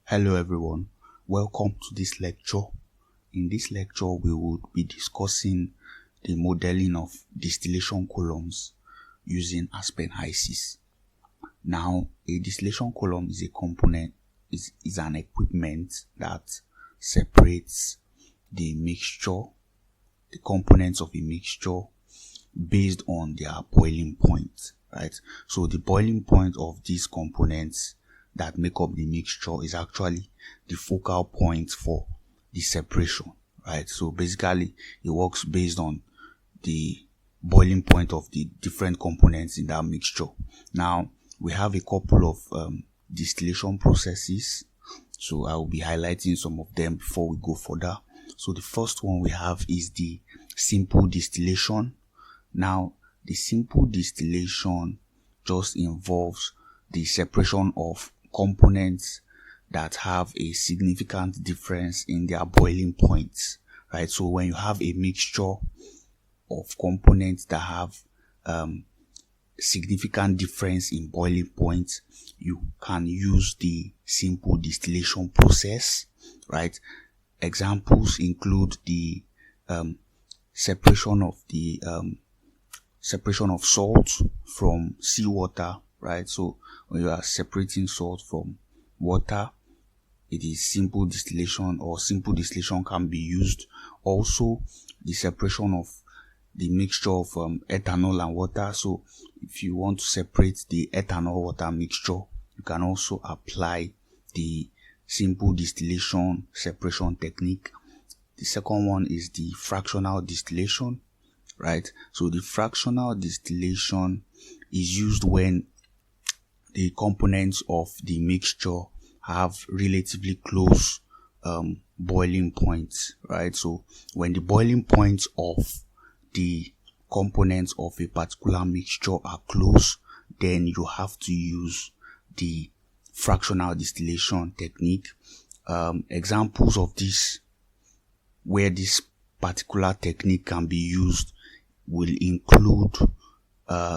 Hello everyone, welcome to this lecture. In this lecture, we will be discussing the modeling of distillation columns using Aspen Hysys. Now, a distillation column is a component, is an equipment that separates the components of a mixture based on their boiling point, right? So the boiling point of these components that make up the mixture is actually the focal point for the separation, right? So basically it works based on the boiling point of the different components in that mixture. Now we have a couple of distillation processes, so I will be highlighting some of them before we go further. So the first one we have is the simple distillation. Now the simple distillation just involves the separation of components that have a significant difference in their boiling points, right? So when you have a mixture of components that have significant difference in boiling points, you can use the simple distillation process, right? Examples include the separation of salt from seawater, right? So when you are separating salt from water, it is simple distillation, or simple distillation can be used. Also, the separation of the mixture of ethanol and water. So if you want to separate the ethanol water mixture, you can also apply the simple distillation separation technique. The second one is the fractional distillation, right? So the fractional distillation is used when the components of the mixture have relatively close boiling points, right? So when the boiling points of the components of a particular mixture are close, then you have to use the fractional distillation technique. Examples of this, where this particular technique can be used, will include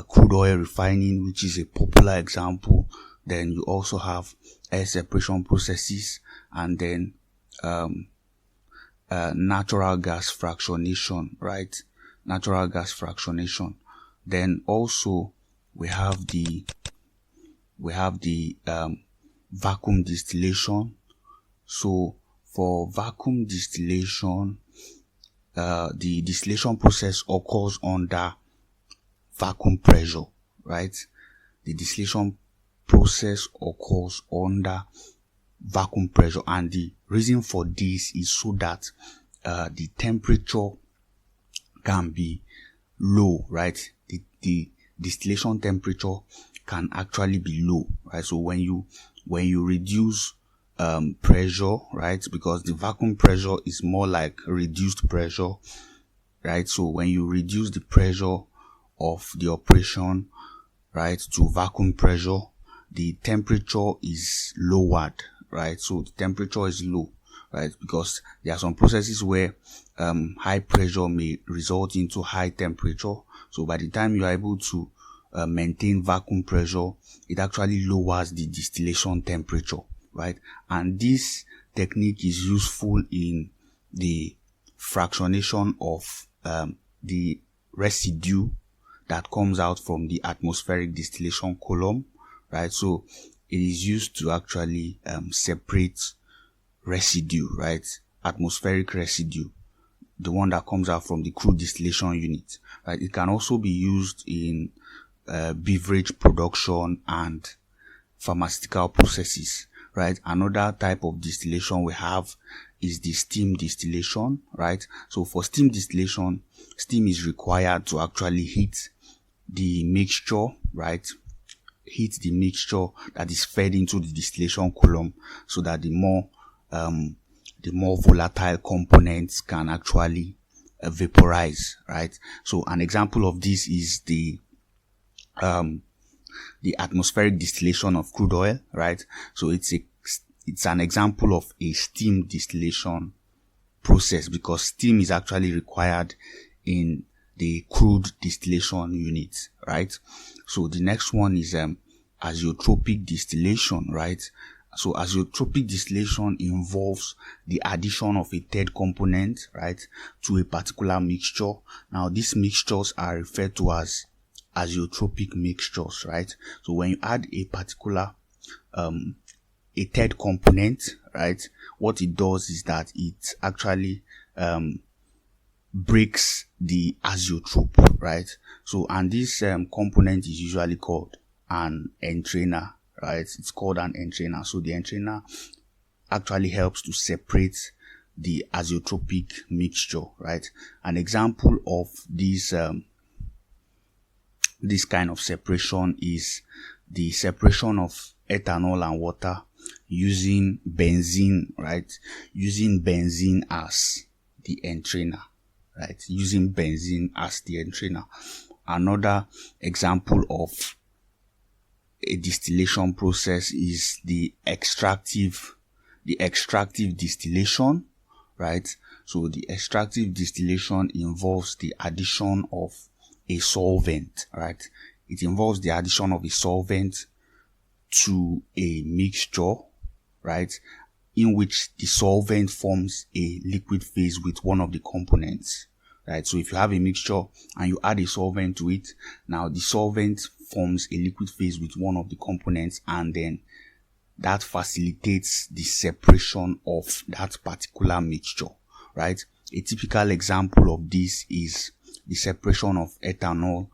crude oil refining, which is a popular example. Then you also have air separation processes, and then natural gas fractionation, right? Natural gas fractionation. Then also we have the vacuum distillation. So for vacuum distillation, the distillation process occurs under vacuum pressure, right? The distillation process occurs under vacuum pressure, and the reason for this is so that the temperature can be low, right? The distillation temperature can actually be low, right? So when you reduce pressure, right, because the vacuum pressure is more like reduced pressure, right? So when you reduce the pressure of the operation, right, to vacuum pressure, the temperature is lowered, right? So the temperature is low, right, because there are some processes where high pressure may result into high temperature. So by the time you are able to maintain vacuum pressure, it actually lowers the distillation temperature, right? And this technique is useful in the fractionation of the residue that comes out from the atmospheric distillation column, right? So it is used to actually separate residue, right? Atmospheric residue, the one that comes out from the crude distillation unit, right? It can also be used in beverage production and pharmaceutical processes, right? Another type of distillation we have is the steam distillation, right? So for steam distillation, steam is required to actually heat the mixture, right? Heat the mixture that is fed into the distillation column, so that the more volatile components can actually vaporize, right? So an example of this is the atmospheric distillation of crude oil, right? So it's an example of a steam distillation process, because steam is actually required in the crude distillation unit, right? So the next one is azeotropic distillation, right? So azeotropic distillation involves the addition of a third component, right, to a particular mixture. Now, these mixtures are referred to as azeotropic mixtures, right? So when you add a particular a third component, right, what it does is that it actually breaks the azeotrope, right? So, and this component is usually called an entrainer, right? It's called an entrainer. So the entrainer actually helps to separate the azeotropic mixture, right? An example of this kind of separation is the separation of ethanol and water using benzene, right? Using benzene as the entrainer, right? Using benzene as the entrainer. Another example of a distillation process is the extractive distillation, right? So the extractive distillation involves the addition of a solvent, right? It involves the addition of a solvent to a mixture, right, in which the solvent forms a liquid phase with one of the components, right? So if you have a mixture and you add a solvent to it, now the solvent forms a liquid phase with one of the components, and then that facilitates the separation of that particular mixture, right? A typical example of this is the separation of ethanol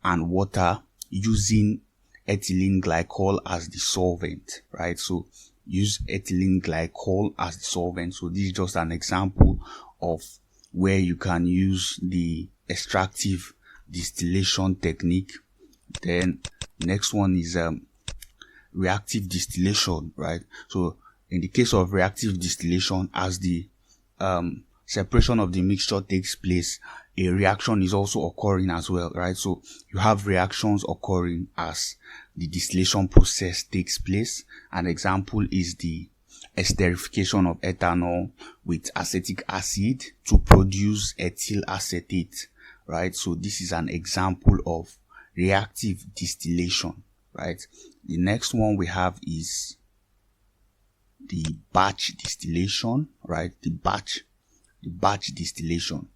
and water using ethylene glycol as the solvent, right? So use ethylene glycol as the solvent. So this is just an example of where you can use the extractive distillation technique. Then next one is reactive distillation, right? So in the case of reactive distillation, as the separation of the mixture takes place, a reaction is also occurring as well, right? So you have reactions occurring as the distillation process takes place. An example is the esterification of ethanol with acetic acid to produce ethyl acetate, right? So this is an example of reactive distillation, right? The next one we have is the batch distillation, right? The batch distillation,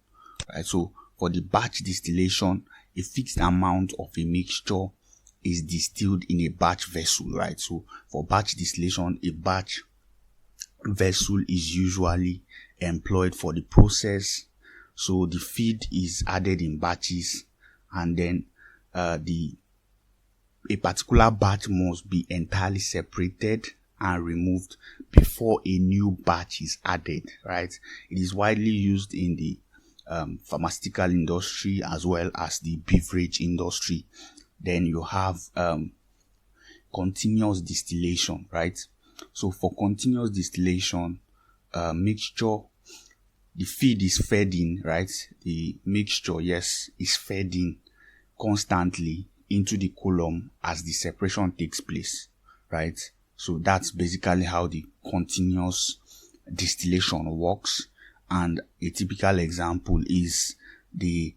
right? So for the batch distillation, a fixed amount of a mixture is distilled in a batch vessel, right? So for batch distillation, a batch vessel is usually employed for the process. So the feed is added in batches, and then a particular batch must be entirely separated and removed before a new batch is added, right? It is widely used in the pharmaceutical industry as well as the beverage industry. Then you have continuous distillation, right? So for continuous distillation, mixture, the feed is fed in, right? The mixture, yes, is fed in constantly into the column as the separation takes place, right? So that's basically how the continuous distillation works. And a typical example is the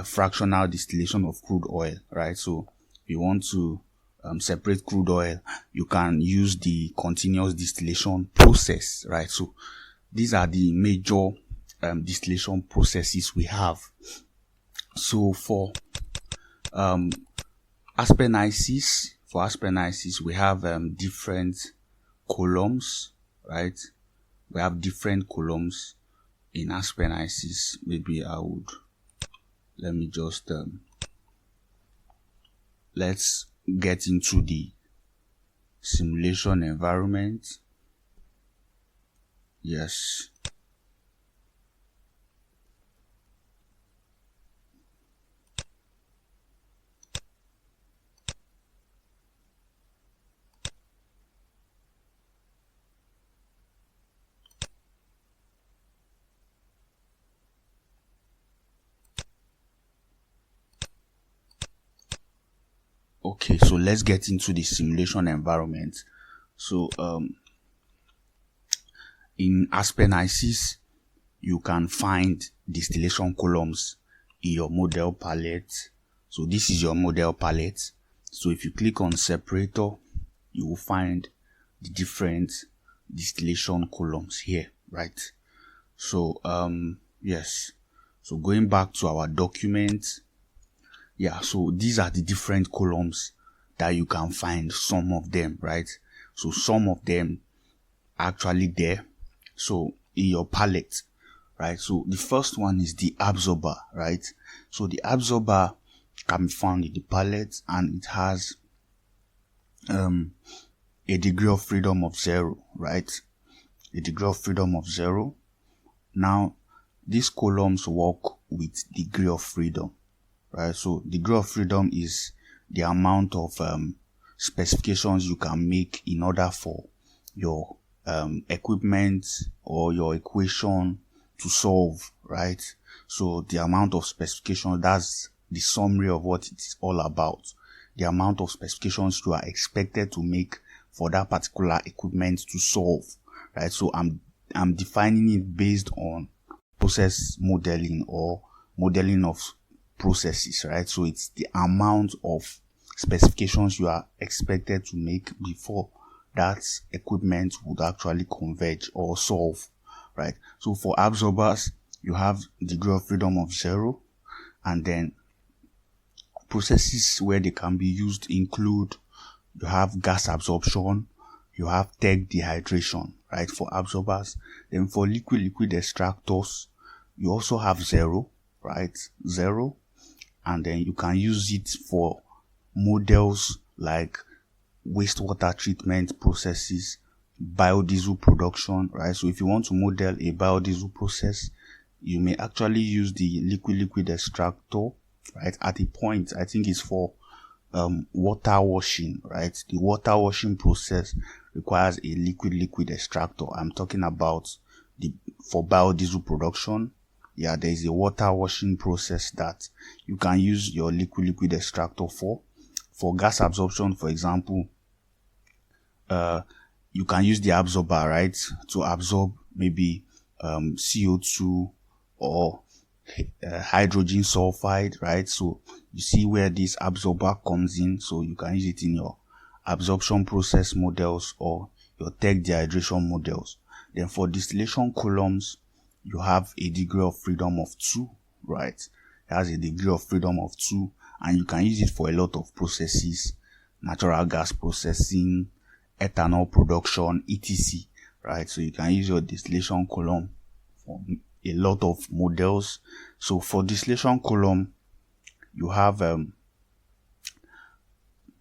fractional distillation of crude oil, right? So if you want to separate crude oil, you can use the continuous distillation process, right? So these are the major distillation processes we have. So for Aspen Hysys, we have different columns, right? We have different columns in Aspen Hysys. Maybe let me just let's get into the simulation environment. Yes. Okay, so let's get into the simulation environment. So in Aspen Hysys, you can find distillation columns in your model palette. So this is your model palette. So if you click on separator, you will find the different distillation columns here, right? So yes, so going back to our document, yeah, so these are the different columns that you can find, some of them, right? So some of them actually there, so in your palette, right? So the first one is the absorber, right? So the absorber can be found in the palette, and it has a degree of freedom of 0, right? A degree of freedom of 0. Now these columns work with degree of freedom, right? So degree of freedom is the amount of specifications you can make in order for your equipment or your equation to solve, right? So the amount of specifications, that's the summary of what it's all about. The amount of specifications you are expected to make for that particular equipment to solve, right? So I'm defining it based on process modeling or modeling of processes, right? So it's the amount of specifications you are expected to make before that equipment would actually converge or solve, right? So for absorbers, you have degree of freedom of 0, and then processes where they can be used include, you have gas absorption, you have tech dehydration, right, for absorbers. Then for liquid extractors, you also have 0, right, 0, and then you can use it for models like wastewater treatment processes, biodiesel production, right? So if you want to model a biodiesel process, you may actually use the liquid extractor, right? At a point, I think it's for water washing, right? The water washing process requires a liquid extractor. I'm talking about for biodiesel production. Yeah, there is a water washing process that you can use your liquid extractor for. For gas absorption, for example, you can use the absorber, right, to absorb maybe CO2 or hydrogen sulfide, right? So you see where this absorber comes in, so you can use it in your absorption process models or your tech dehydration models. Then for distillation columns, you have a degree of freedom of 2, right? It has a degree of freedom of 2, and you can use it for a lot of processes, natural gas processing, ethanol production, etc., right? So you can use your distillation column for a lot of models. So for distillation column, you have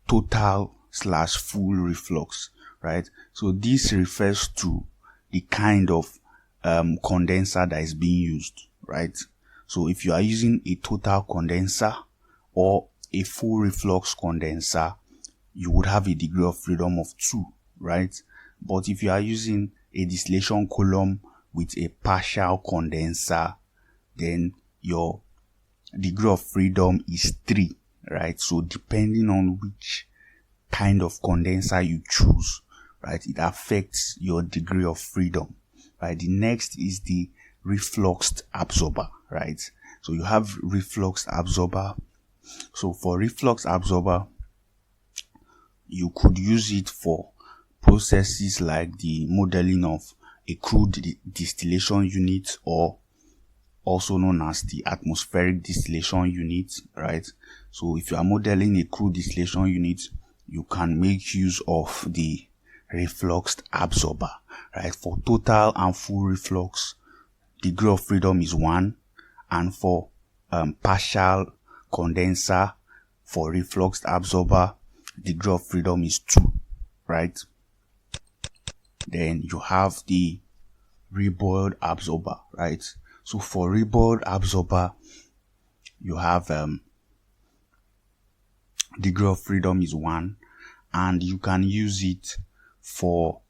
total/full reflux, right? So this refers to the kind of condenser that is being used, right? So if you are using a total condenser or a full reflux condenser, you would have a degree of freedom of 2, right? But if you are using a distillation column with a partial condenser, then your degree of freedom is 3, right? So depending on which kind of condenser you choose, right, it affects your degree of freedom, right? The next is the refluxed absorber, right? So you have refluxed absorber. So for reflux absorber, you could use it for processes like the modeling of a crude distillation unit, or also known as the atmospheric distillation unit, right? So if you are modeling a crude distillation unit, you can make use of the refluxed absorber, right? For total and full reflux, degree of freedom is 1, and for partial condenser for refluxed absorber, degree of freedom is 2, right? Then you have the reboiled absorber, right? So for reboiled absorber, you have degree of freedom is 1, and you can use it for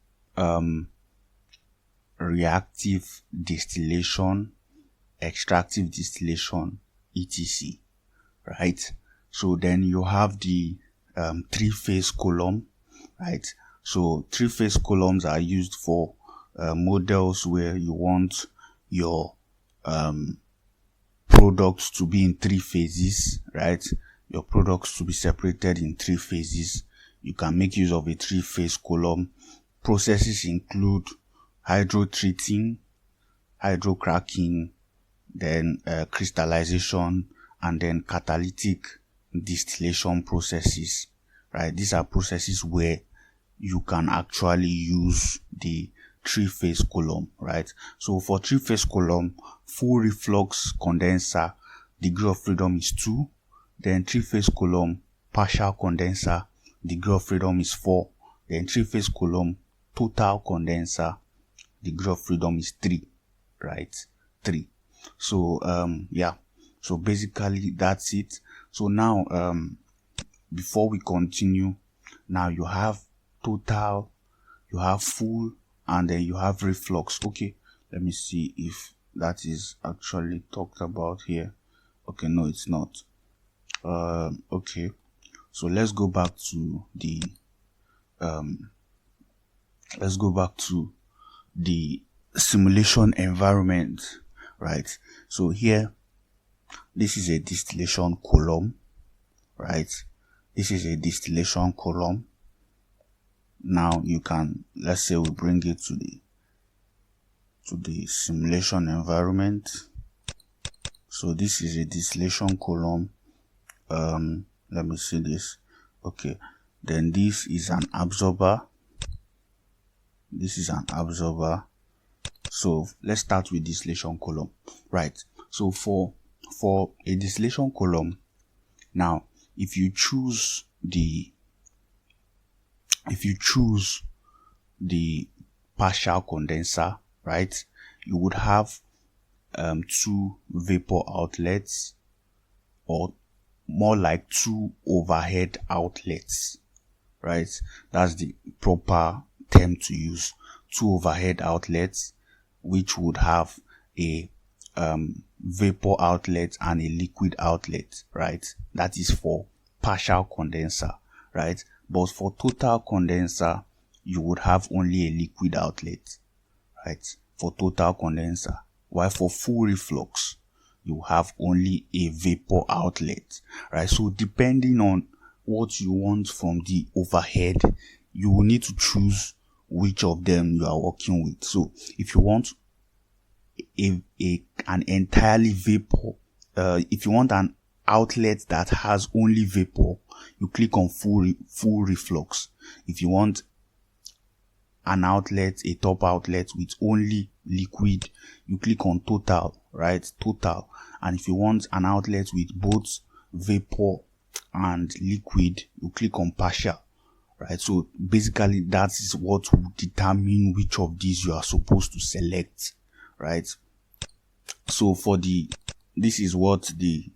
reactive distillation, extractive distillation, etc., right? So then you have the 3-phase column, right? So 3-phase columns are used for models where you want your products to be in 3 phases, right? Your products to be separated in 3 phases. You can make use of a 3-phase column processes include hydrotreating, hydrocracking, then crystallization, and then catalytic distillation processes, right? These are processes where you can actually use the three-phase column, right? So for three-phase column, full reflux condenser, degree of freedom is 2. Then three-phase column, partial condenser, degree of freedom is 4. Then three-phase column, total condenser, degree of freedom is 3, right? 3. So yeah, so basically that's it. So now before we continue, now you have total, you have full, and then you have reflux. Okay, let me see if that is actually talked about here. Okay, no, it's not. Okay, so let's go back to the simulation environment, right? So here, this is a distillation column, right? This is a distillation column. Now you can, let's say we bring it to the simulation environment. So this is a distillation column. Let me see this. Okay, then this is an absorber. This is an absorber. So let's start with distillation column, right? So for a distillation column, now if you choose the partial condenser, right, you would have 2 vapor outlets, or more like 2 overhead outlets, right? That's the proper term to use. 2 overhead outlets, which would have a vapor outlet and a liquid outlet, right? That is for partial condenser, right? But for total condenser, you would have only a liquid outlet, right? For total condenser. While for full reflux, you have only a vapor outlet, right? So depending on what you want from the overhead, you will need to choose which of them you are working with. So if you want an entirely vapor, if you want an outlet that has only vapor, you click on full reflux. If you want an outlet, a top outlet with only liquid, you click on total, right? Total. And if you want an outlet with both vapor and liquid, you click on partial, right? So basically that is what will determine which of these you are supposed to select, right? So this is what the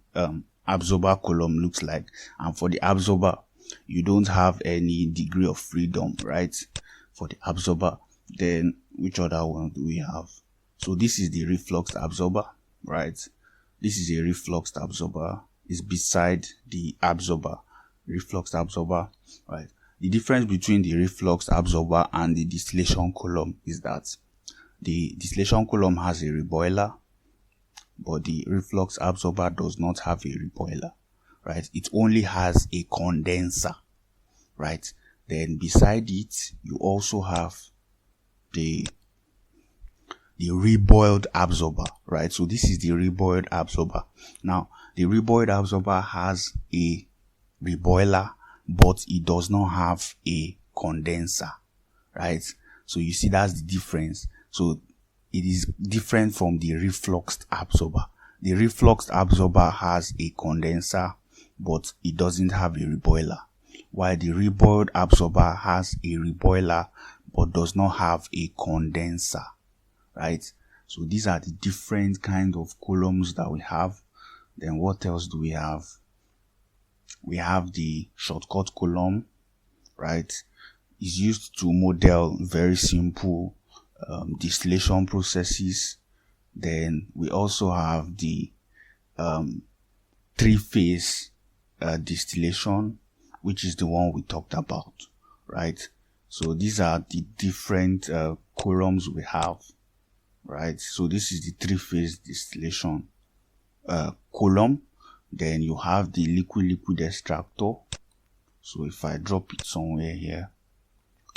absorber column looks like. And for the absorber, you don't have any degree of freedom, right? For the absorber. Then which other one do we have? So this is the reflux absorber, right? This is a reflux absorber. It's beside the absorber, reflux absorber, right? The difference between the reflux absorber and the distillation column is that the distillation column has a reboiler, but the reflux absorber does not have a reboiler, right? It only has a condenser, right? Then beside it, you also have the reboiled absorber, right? So this is the reboiled absorber. Now, the reboiled absorber has a reboiler, but it does not have a condenser, right? So you see that's the difference. So it is different from the refluxed absorber. The refluxed absorber has a condenser, but it doesn't have a reboiler, while the reboiled absorber has a reboiler but does not have a condenser, right? So these are the different kind of columns that we have. Then what else do we have? We have the shortcut column, right? It's used to model very simple distillation processes. Then we also have the three-phase distillation, which is the one we talked about, right? So these are the different columns we have, right? So this is the three-phase distillation column. Then you have the liquid extractor. So if I drop it somewhere here,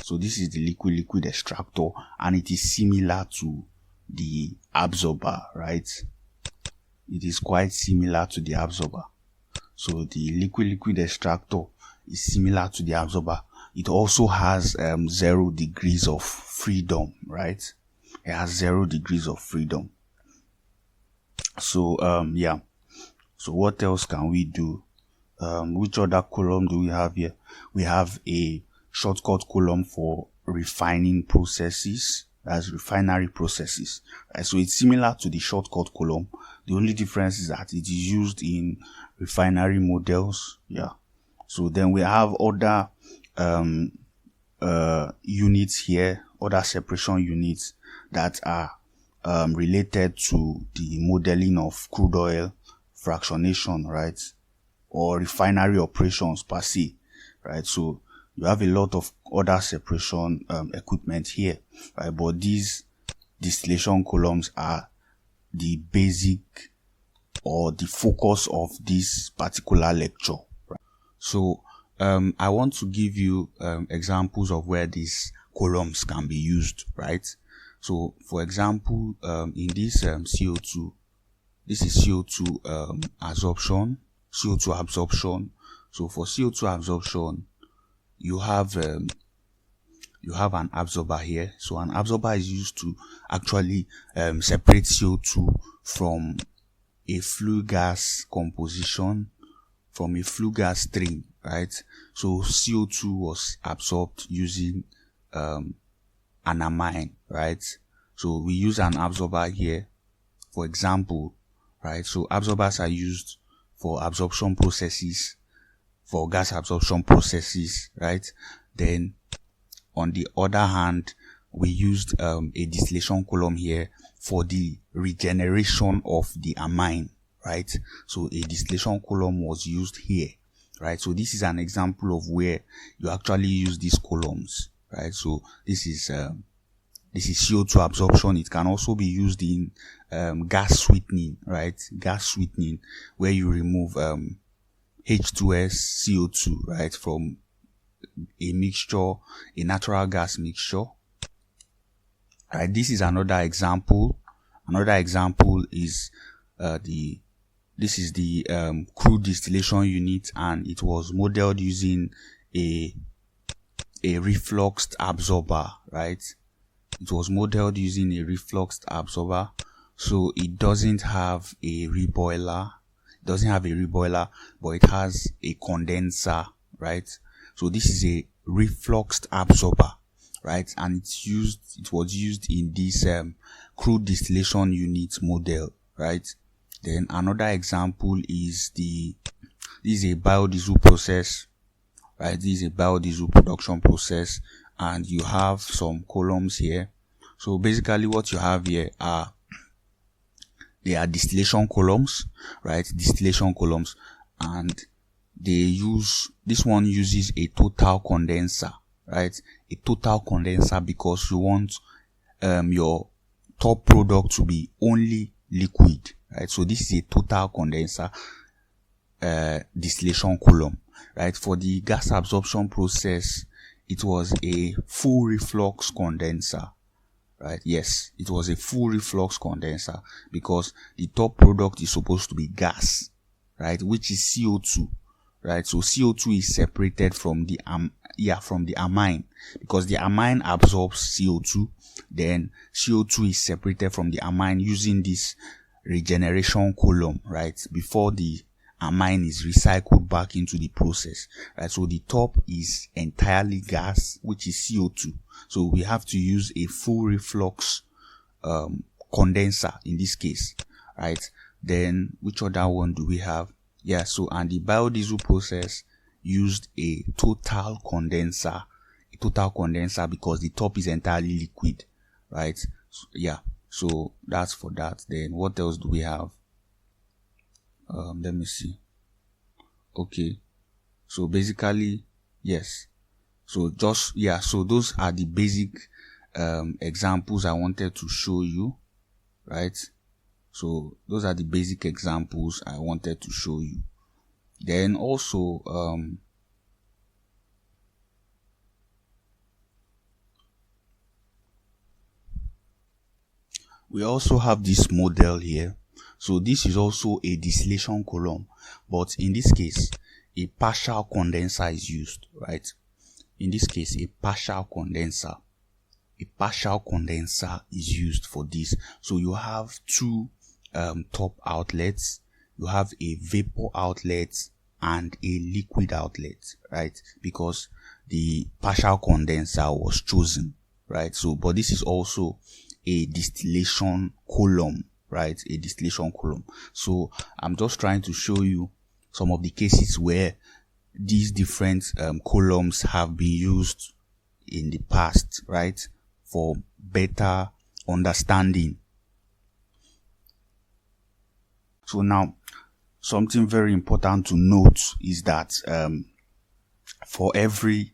So this is the liquid extractor, and it is similar to the absorber, right? It is quite similar to the absorber. So the liquid extractor is similar to the absorber. It also has 0 degrees of freedom, right? It has 0 degrees of freedom. So yeah. So what else can we do? Which other column do we have here? We have a shortcut column for refining processes. That's refinery processes. Right? So it's similar to the shortcut column. The only difference is that it is used in refinery models. Yeah. So then we have other units here, other separation units that are related to the modeling of crude oil fractionation, right? Or refinery operations per se, right? So you have a lot of other separation equipment here, right? But these distillation columns are the basic or the focus of this particular lecture, right? So I want to give you examples of where these columns can be used, right? So for example, in this CO2, this is CO2 absorption. CO2 absorption. So for CO2 absorption, you have an absorber here. So an absorber is used to actually separate CO2 from a flue gas composition, from a flue gas stream, right? So CO2 was absorbed using an amine, right? So we use an absorber here, for example, right? So absorbers are used for absorption processes, for gas absorption processes, right? Then on the other hand, we used a distillation column here for the regeneration of the amine, right? So a distillation column was used here, right? So this is an example of where you actually use these columns, right? So this is CO2 absorption. It can also be used in gas sweetening, right? Gas sweetening, where you remove H2S CO2, right, from a mixture, a natural gas mixture. Right, this is another example. Another example is this is the crude distillation unit, and it was modeled using a refluxed absorber, right? It was modeled using a refluxed absorber, so it doesn't have a reboiler. It doesn't have a reboiler, but it has a condenser, right? So this is a refluxed absorber, right? And it was used in this crude distillation unit model, right? Then another example is this is a biodiesel process, right? This is a biodiesel production process, and you have some columns here. So basically what you have here are distillation columns, right? Distillation columns, and this one uses a total condenser, right? A total condenser, because you want your top product to be only liquid, right? So this is a total condenser distillation column, right? For the gas absorption process, it was a full reflux condenser, right? Yes, it was a full reflux condenser, because the top product is supposed to be gas, right, which is CO2, right? So CO2 is separated from the amine, because the amine absorbs CO2. Then CO2 is separated from the amine using this regeneration column, right, before the amine is recycled back into the process, right? So the top is entirely gas, which is CO2. So we have to use a full reflux condenser in this case, right? Then which other one do we have? Yeah, so and the biodiesel process used a total condenser, because the top is entirely liquid, right? So, yeah, so that's for that. Then what else do we have? Let me see. Okay, so basically, yes. So so those are the basic examples I wanted to show you, right? So those are the basic examples I wanted to show you. Then also we also have this model here. So this is also a distillation column, but in this case, a partial condenser is used, right? In this case, a partial condenser is used for this. So you have two top outlets. You have a vapor outlet and a liquid outlet, right? Because the partial condenser was chosen, right? So, but this is also a distillation column, right? A distillation column. So I'm just trying to show you some of the cases where these different columns have been used in the past, right? For better understanding. So now, something very important to note is that for every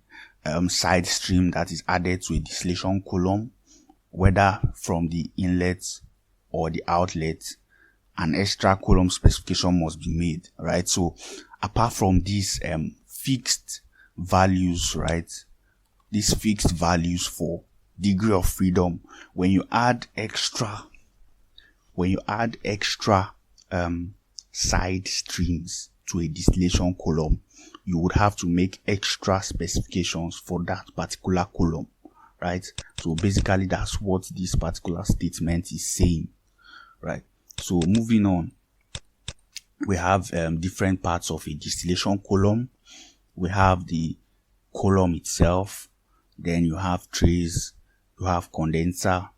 side stream that is added to a distillation column, whether from the inlet or the outlet, an extra column specification must be made, right? So apart from these fixed values, right? These fixed values for degree of freedom, when you add extra side streams to a distillation column, you would have to make extra specifications for that particular column, right? So basically that's what this particular statement is saying, right? So moving on, we have different parts of a distillation column. We have the column itself, then you have trays, you have condenser,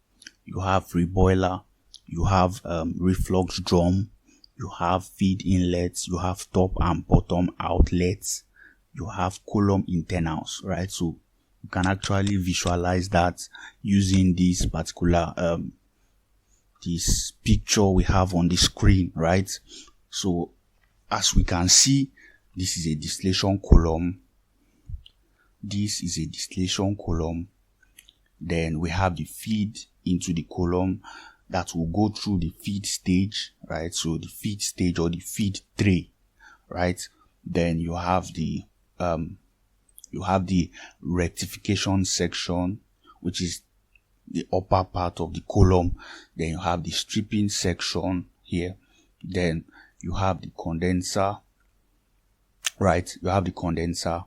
you have reboiler, you have reflux drum, you have feed inlets, you have top and bottom outlets, you have column internals, right? So you can actually visualize that using this particular this picture we have on the screen, right? So as we can see, this is a distillation column. This is a distillation column. Then we have the feed into the column that will go through the feed stage, right? So the feed stage or the feed tray, right? Then you have the rectification section, which is the upper part of the column. Then you have the stripping section here. Then you have the condenser, right? You have the condenser.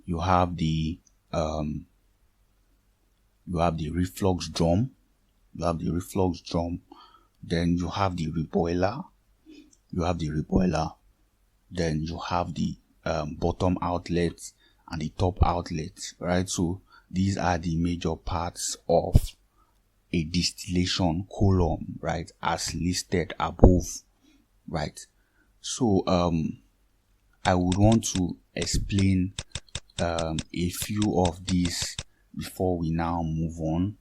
You have the reflux drum. You have the reflux drum. Then you have the reboiler. Then you have the bottom outlet and the top outlet, right? So these are the major parts of a distillation column, right, as listed above, right? So I would want to explain a few of these before we now move on,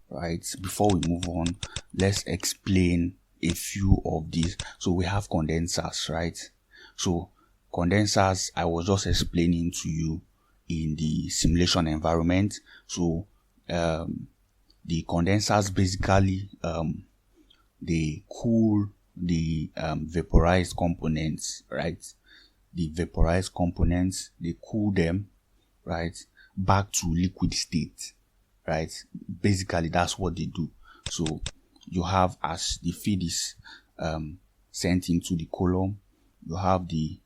right? Before we move on, let's explain a few of these. So we have condensers, right? So condensers, I was just explaining to you in the simulation environment. So the condensers basically they cool the vaporized components, right? The vaporized components, they cool them, right, back to liquid state, right? Basically that's what they do. So you have, as the feed is sent into the column, you have the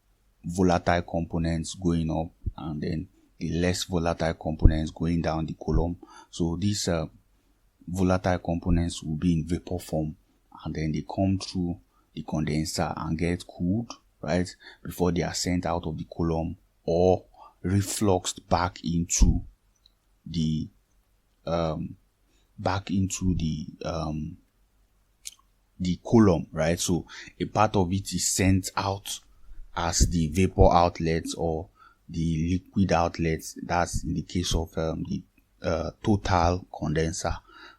volatile components going up and then the less volatile components going down the column. So these volatile components will be in vapor form and then they come through the condenser and get cooled, right, before they are sent out of the column or refluxed back into the column, right? So a part of it is sent out as the vapor outlets or the liquid outlets. That's in the case of the total condenser.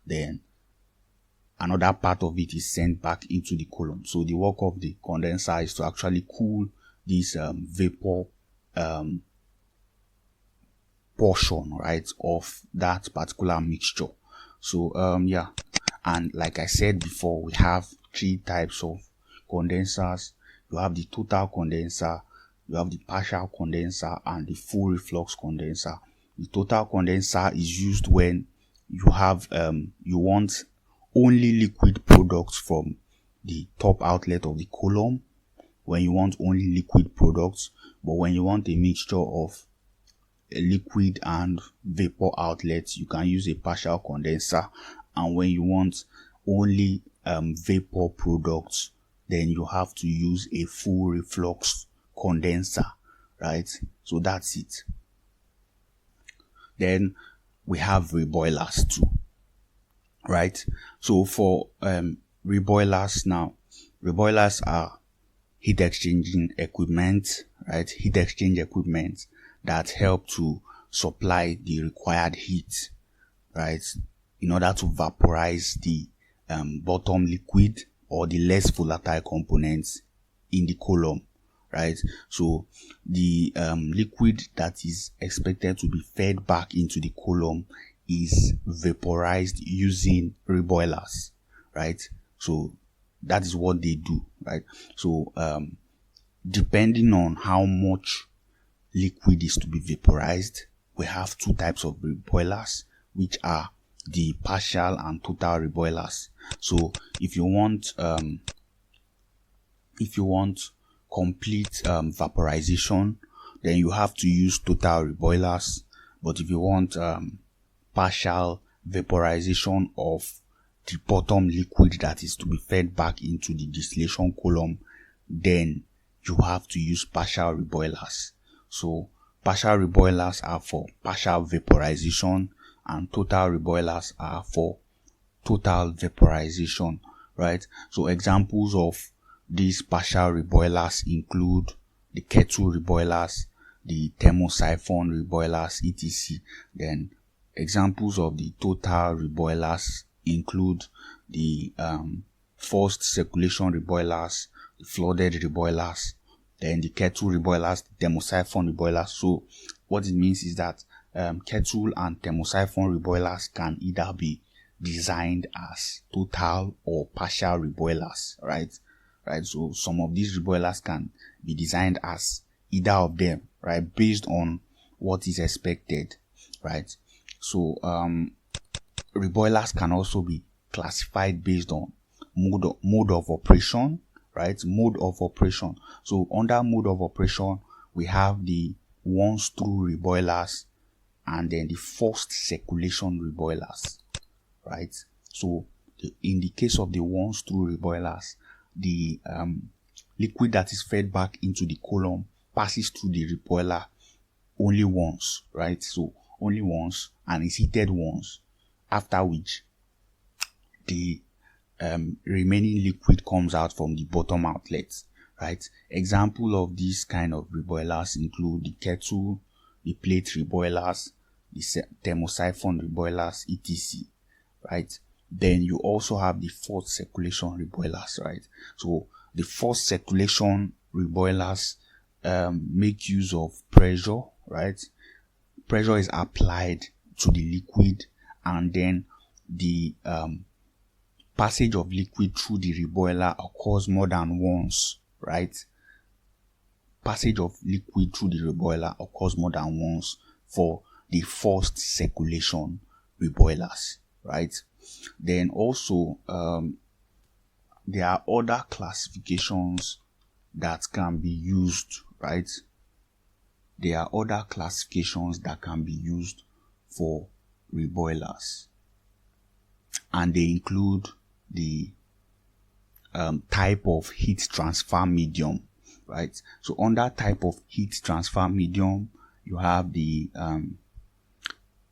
Then another part of it is sent back into the column. So the work of the condenser is to actually cool this vapor portion, right, of that particular mixture. So yeah, and like I said before, we have three types of condensers. You have the total condenser, you have the partial condenser, and the full reflux condenser. The total condenser is used when you have you want only liquid products from the top outlet of the column, when you want only liquid products. But when you want a mixture of a liquid and vapor outlets, you can use a partial condenser. And when you want only vapor products, then you have to use a full reflux condenser, right? So that's it. Then we have reboilers too, right? So for reboilers now, reboilers are heat exchanging equipment, right? Heat exchange equipment that help to supply the required heat, right, in order to vaporize the bottom liquid or the less volatile components in the column, right? So the liquid that is expected to be fed back into the column is vaporized using reboilers, right? So that is what they do, right? So depending on how much liquid is to be vaporized, we have two types of reboilers, which are the partial and total reboilers. So if you want complete vaporization, then you have to use total reboilers. But if you want partial vaporization of the bottom liquid that is to be fed back into the distillation column, then you have to use partial reboilers. So partial reboilers are for partial vaporization and total reboilers are for total vaporization, right? So examples of these partial reboilers include the kettle reboilers, the thermosiphon reboilers, etc. Then examples of the total reboilers include the forced circulation reboilers, the flooded reboilers, then the kettle reboilers, the thermosiphon reboilers. So what it means is that kettle and thermosiphon reboilers can either be designed as total or partial reboilers, right? So some of these reboilers can be designed as either of them, right, based on what is expected, right? So reboilers can also be classified based on mode of operation, right? Mode of operation. So under mode of operation, we have the one-screw reboilers and then the forced circulation reboilers, right? So in the case of the one-screw reboilers, the liquid that is fed back into the column passes through the reboiler only once, right? So only once, and is heated once, after which the remaining liquid comes out from the bottom outlets, right? Example of these kind of reboilers include the kettle, the plate reboilers, the thermosiphon reboilers, etc., right? Then you also have the forced circulation reboilers, right? So the forced circulation reboilers make use of pressure, right? Pressure is applied to the liquid, and then the passage of liquid through the reboiler occurs more than once, right? Passage of liquid through the reboiler occurs more than once for the forced circulation reboilers, right? Then also there are other classifications that can be used, right? There are other classifications that can be used for reboilers, and they include the type of heat transfer medium, right? So under type of heat transfer medium, you have the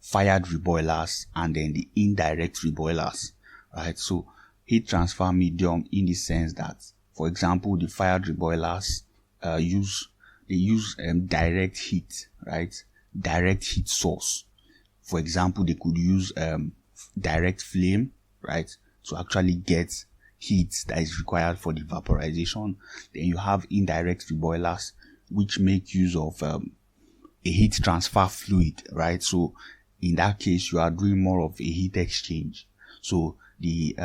fired reboilers and then the indirect reboilers, right? So heat transfer medium in the sense that, for example, the fired reboilers use direct heat, right? Direct heat source. For example, they could use direct flame, right, to actually get heat that is required for the vaporization. Then you have indirect reboilers, which make use of a heat transfer fluid, right? So in that case, you are doing more of a heat exchange. So the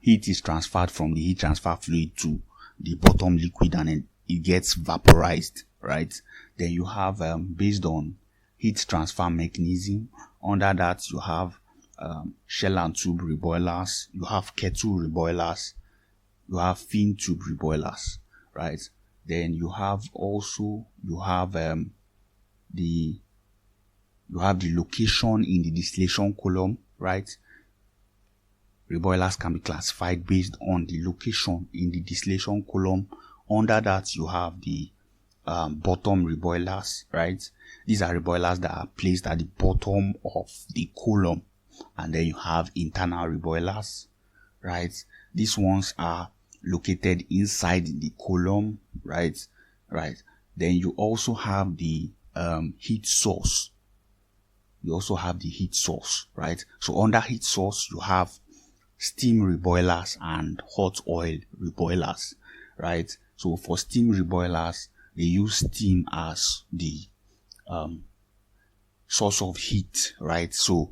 heat is transferred from the heat transfer fluid to the bottom liquid, and then it gets vaporized, right? Then you have based on heat transfer mechanism, under that you have shell and tube reboilers, you have kettle reboilers, you have fin tube reboilers, right? Then you have the location in the distillation column, right? Reboilers can be classified based on the location in the distillation column. Under that, you have the bottom reboilers, right? These are reboilers that are placed at the bottom of the column. And then you have internal reboilers, right? These ones are located inside the column, right? Then you also have the heat source. Right? So under heat source, you have steam reboilers and hot oil reboilers, right? So for steam reboilers, they use steam as the source of heat, right? So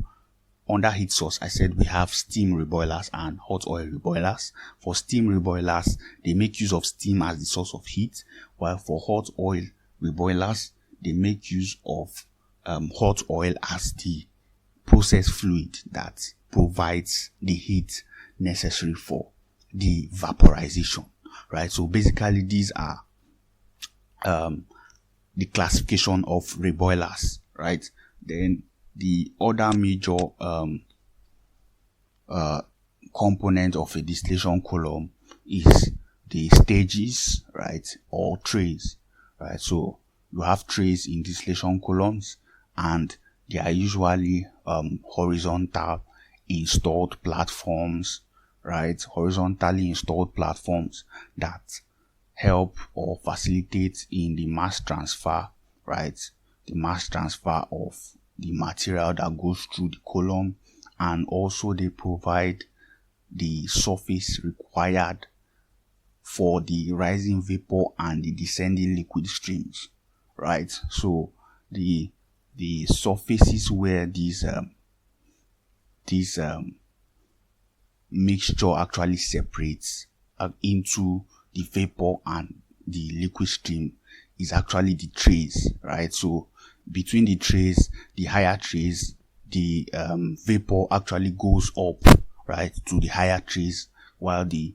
under heat source, I said we have steam reboilers and hot oil reboilers. For steam reboilers, they make use of steam as the source of heat, while for hot oil reboilers, they make use of hot oil as the process fluid that provides the heat necessary for the vaporization, right? So basically, these are the classification of reboilers, right? Then the other major component of a distillation column is the stages, right, or trays, right? So you have trays in distillation columns, and they are usually horizontal installed platforms, right? Horizontally installed platforms that help or facilitate in the mass transfer, right? The mass transfer of the material that goes through the column, and also they provide the surface required for the rising vapor and the descending liquid streams, right? So the surfaces where these mixture actually separates into the vapor and the liquid stream is actually the trays, right? So between the trays, the higher trays, the vapor actually goes up, right, to the higher trays, while the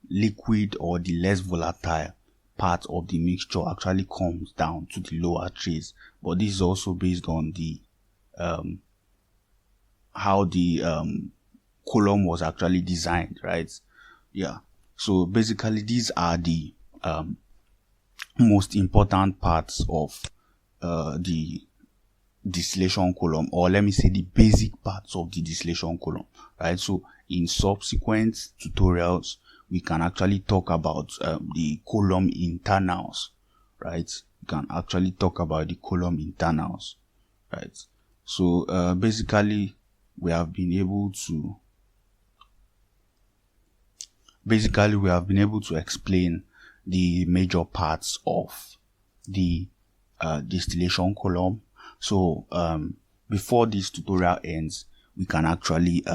liquid or the less volatile part of the mixture actually comes down to the lower trays. But this is also based on the how the column was actually designed, right? Yeah. So basically, these are the most important parts of the distillation column, or let me say the basic parts of the distillation column, right? So in subsequent tutorials, we can actually talk about the column internals, right? We can actually talk about the column internals, right? So basically we have been able to explain the major parts of the distillation column. So before this tutorial ends, we can actually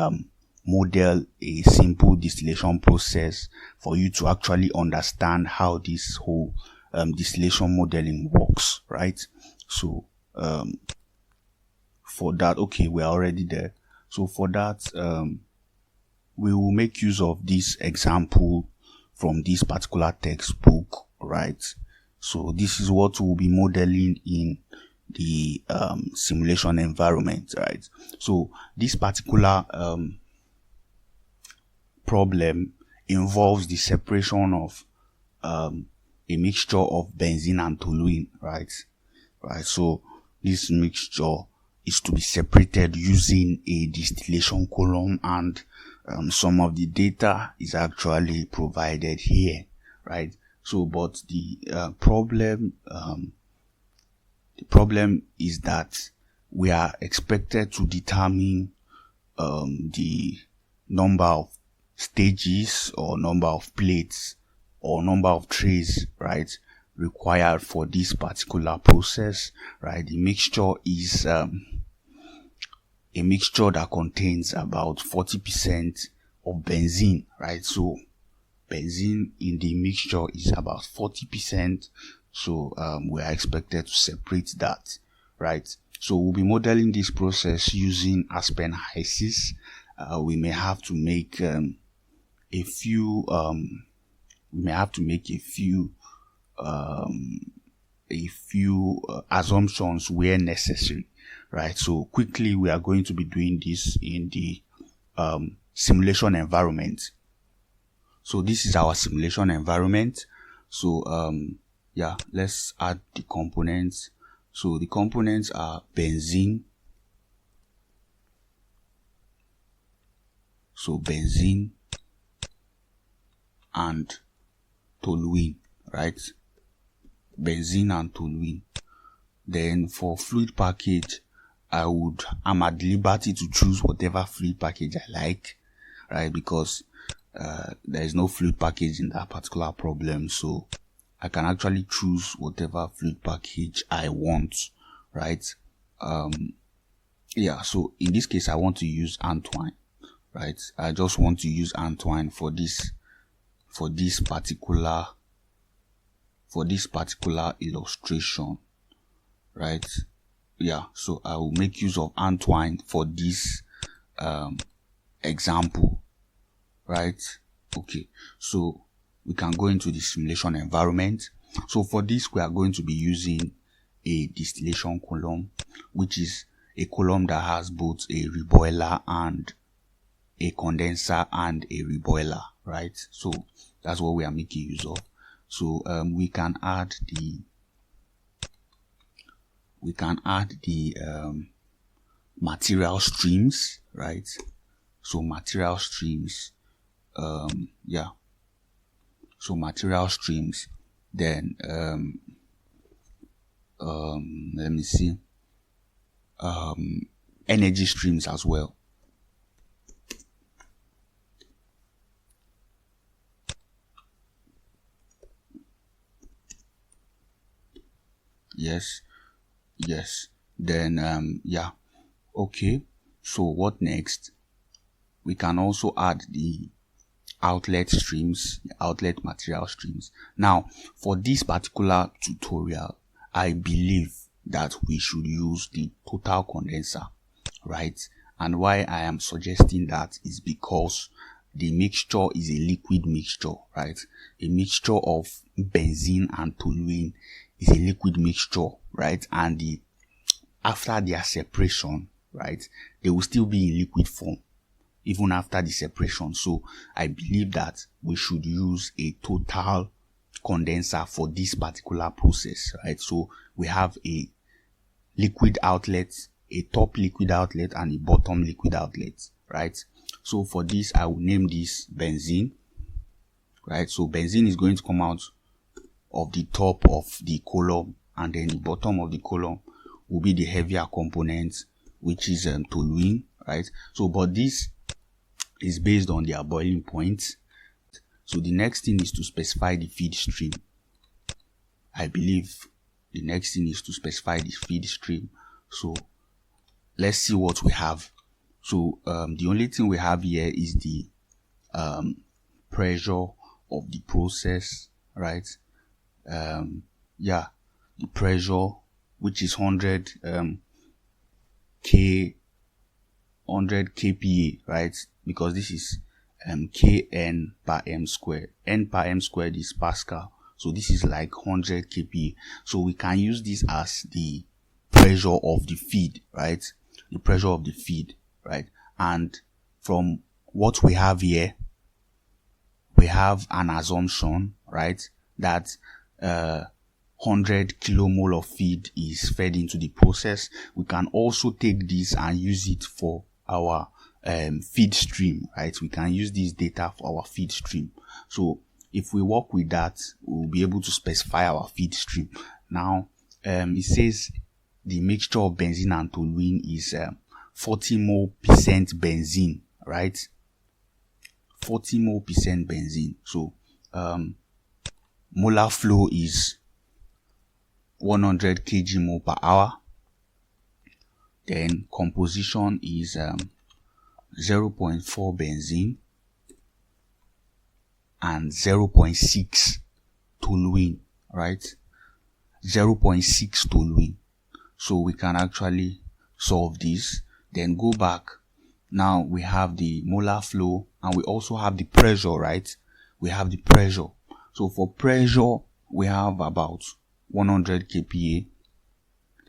model a simple distillation process for you to actually understand how this whole distillation modeling works, right? So for that, okay, we're already there. So for that, we will make use of this example from this particular textbook, right? So this is what we'll be modeling in the simulation environment, right? So this particular problem involves the separation of a mixture of benzene and toluene, right? So this mixture is to be separated using a distillation column, and some of the data is actually provided here, right? So but the problem is that we are expected to determine the number of stages or number of plates or number of trays, right, required for this particular process, right? The mixture is a mixture that contains about 40% of benzene, right? So benzene in the mixture is about 40%. So we are expected to separate that, right? So we'll be modeling this process using Aspen Hysys. We may have to make a few assumptions where necessary, right? So quickly, we are going to be doing this in the simulation environment. So this is our simulation environment. So yeah, let's add the components. So the components are benzene. So benzene and toluene, right? Benzene and toluene. Then for fluid package, I'm at liberty to choose whatever fluid package I like, right? Because there is no fluid package in that particular problem, so I can actually choose whatever fluid package I want, right? Yeah, so in this case I want to use Antwine, right? I just want to use Antwine for this particular illustration, right? Yeah, so I will make use of Antwine for this example, right? Okay, so we can go into the simulation environment. So for this, we are going to be using a distillation column, which is a column that has both a reboiler and a condenser and a reboiler, right? So that's what we are making use of. So we can add the material streams, right? So material streams, yeah. So material streams. Then let me see. Energy streams as well. Yes. Then yeah. Okay. So what next? We can also add the outlet streams, the outlet material streams. Now, for this particular tutorial, I believe that we should use the total condenser, right? And why I am suggesting that is because the mixture is a liquid mixture, right? A mixture of benzene and toluene is a liquid mixture, right? And after their separation, right, they will still be in liquid form even after the separation. So I believe that we should use a total condenser for this particular process, right? So we have a liquid outlet, a top liquid outlet, and a bottom liquid outlet, right? So for this, I will name this benzene, right? So benzene is going to come out of the top of the column, and then the bottom of the column will be the heavier component, which is toluene, right? So but this is based on their boiling point. So the next thing is to specify the feed stream. I believe the next thing is to specify the feed stream. So let's see what we have. So the only thing we have here is the pressure of the process, right? Yeah, the pressure, which is 100 kPa, right? Because this is Kn per m squared. N per m squared is Pascal. So this is like 100 kPa. So we can use this as the pressure of the feed, right? The pressure of the feed, right? And from what we have here, we have an assumption, right, that 100 kilomole of feed is fed into the process. We can also take this and use it for our feed stream, right? We can use this data for our feed stream. So if we work with that, we'll be able to specify our feed stream. Now, it says the mixture of benzene and toluene is 40 mole percent benzene, right? 40 mole percent benzene. So molar flow is 100 kg mole per hour. Then composition is 0.4 benzene and 0.6 toluene, right? 0.6 toluene. So we can actually solve this, then go back. Now we have the molar flow and we also have the pressure, right? We have the pressure. So for pressure, we have about 100 kPa.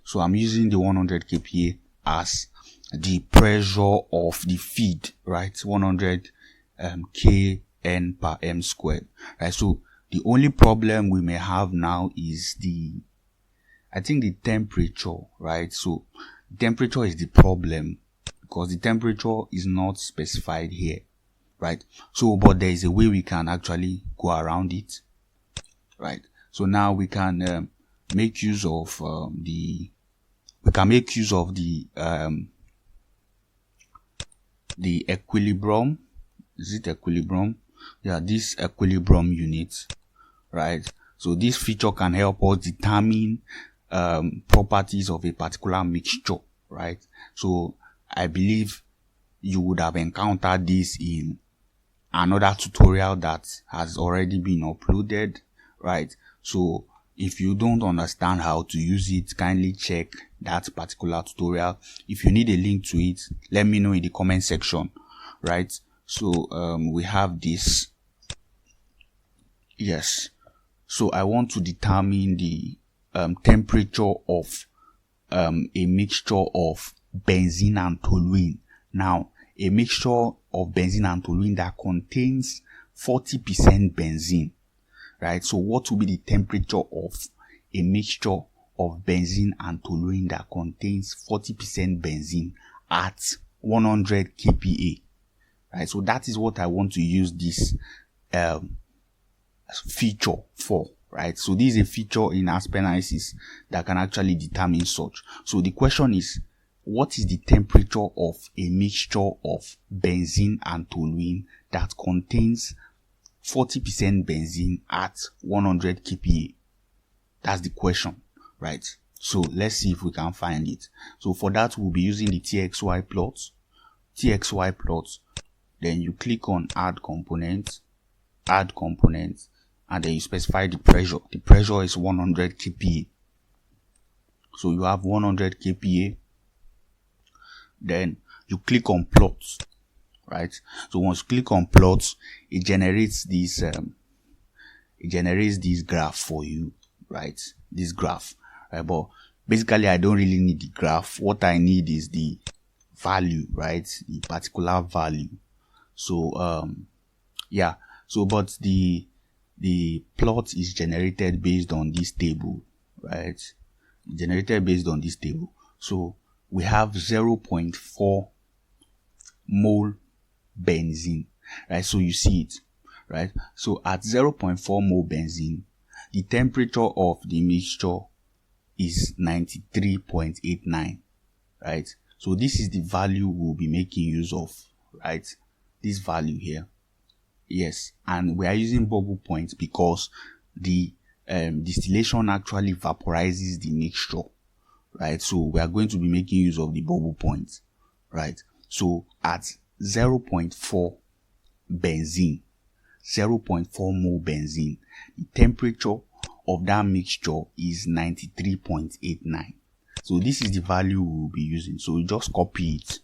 So I'm using the 100 kPa as the pressure of the feed, right? 100 kN per m squared, right? So the only problem we may have now is the temperature, right? So temperature is the problem because the temperature is not specified here, right? So, but there is a way we can actually go around it, right? So now we can make use of the equilibrium. Is it equilibrium? Yeah, this equilibrium unit, right? So this feature can help us determine properties of a particular mixture, right? So I believe you would have encountered this in another tutorial that has already been uploaded, right? So if you don't understand how to use it, kindly check that particular tutorial. If you need a link to it, let me know in the comment section, right? So we have this. Yes. So I want to determine the temperature of a mixture of benzene and toluene. Now, a mixture of benzene and toluene that contains 40% benzene, right? So what will be the temperature of a mixture of benzene and toluene that contains 40% benzene at 100 kPa, right? So that is what I want to use this feature for, right? So this is a feature in Aspen Hysys that can actually determine such. So the question is, what is the temperature of a mixture of benzene and toluene that contains 40% benzene at 100 kPa? That's the question, right? So let's see if we can find it. So for that, we'll be using the TXY plot. Then you click on add component, and then you specify the pressure. The pressure is 100 kPa. So you have 100 kPa. Then you click on plots, right? So once you click on plots, it generates this graph for you, right? This graph, right? But basically I don't really need the graph. What I need is the value, right? The particular value. So yeah, so but the plot is generated based on this table, right? Generated based on this table. So we have 0.4 mole benzene, right? So you see it, right? So at 0.4 mole benzene, the temperature of the mixture is 93.89, right? So this is the value we'll be making use of, right? This value here. Yes, and we are using bubble points because the distillation actually vaporizes the mixture, right? So we are going to be making use of the bubble points, right? So at 0.4 benzene, 0.4 mole benzene, the temperature of that mixture is 93.89. So this is the value we will be using. So we just copy it,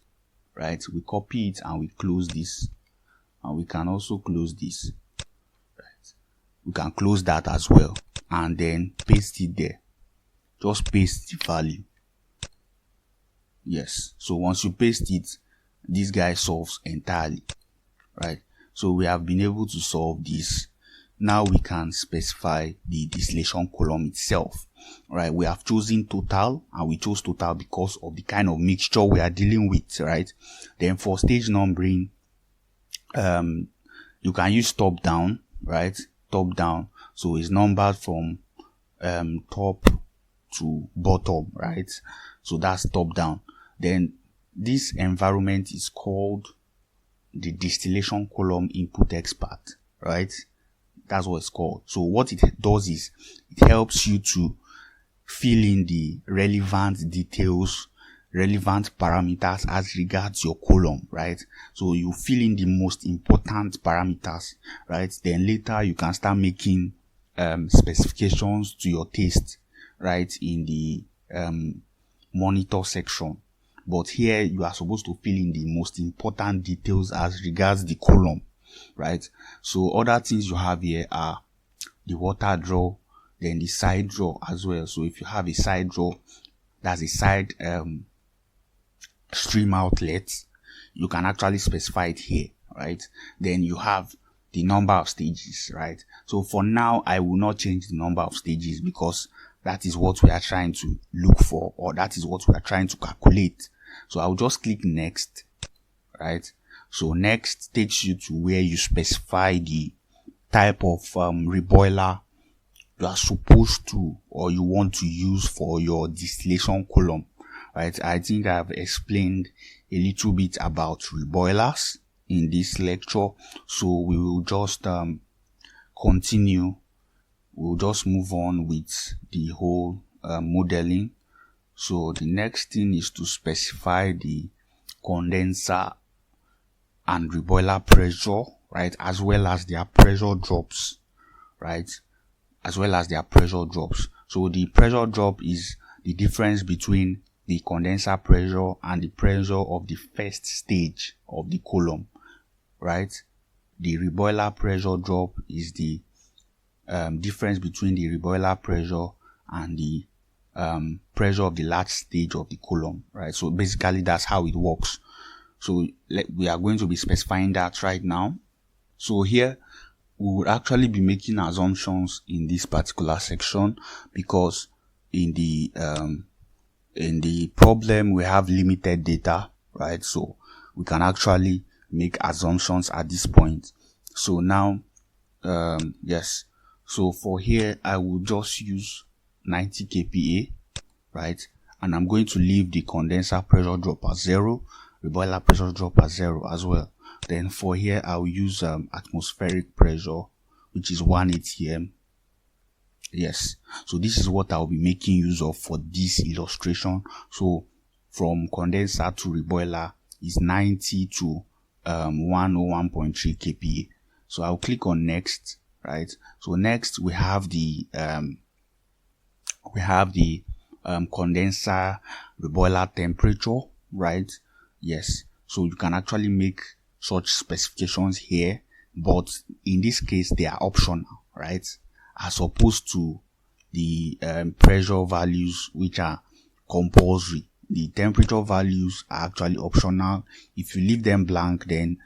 right? We copy it and we close this, and we can also close this, right? We can close that as well and then paste it there. Just paste the value. Yes, so once you paste it, this guy solves entirely, right? So we have been able to solve this. Now we can specify the distillation column itself, right? We have chosen total, and we chose total because of the kind of mixture we are dealing with, right? Then for stage numbering, you can use top down, right? Top down, so it's numbered from top to bottom, right? So that's top down. Then this environment is called the distillation column input expert, right? That's what it's called. So what it does is it helps you to fill in the relevant details, relevant parameters as regards your column, right? So you fill in the most important parameters, right? Then later you can start making specifications to your taste, right? In monitor section. But here you are supposed to fill in the most important details as regards the column, right? So other things you have here are the water draw, then the side draw as well. So if you have a side draw, that's a side stream outlet, you can actually specify it here, right? Then you have the number of stages, right? So for now, I will not change the number of stages because that is what we are trying to look for, or that is what we are trying to calculate. So I'll just click next, right? So next takes you to where you specify the type of reboiler you are supposed to or you want to use for your distillation column, right? I think I've explained a little bit about reboilers in this lecture, so we will just continue. We'll just move on with the whole modeling. So the next thing is to specify the condenser and reboiler pressure, right, as well as their pressure drops, right, as well as their pressure drops. So the pressure drop is the difference between the condenser pressure and the pressure of the first stage of the column, right? The reboiler pressure drop is the difference between the reboiler pressure and the pressure of the last stage of the column, right? So basically that's how it works. So we are going to be specifying that right now. So here we will actually be making assumptions in this particular section because in the problem we have limited data, right? So we can actually make assumptions at this point. So now yes, so for here I will just use 90 kPa, right? And I'm going to leave the condenser pressure drop as 0, reboiler pressure drop as 0 as well. Then for here I'll use atmospheric pressure, which is 1 atm. Yes, so this is what I'll be making use of for this illustration. So from condenser to reboiler is 90 to 101.3 kPa. So I'll click on next, right? So next we have the condenser reboiler temperature, right? Yes, so you can actually make such specifications here, but in this case they are optional, right, as opposed to the pressure values, which are compulsory. The temperature values are actually optional. If you leave them blank, then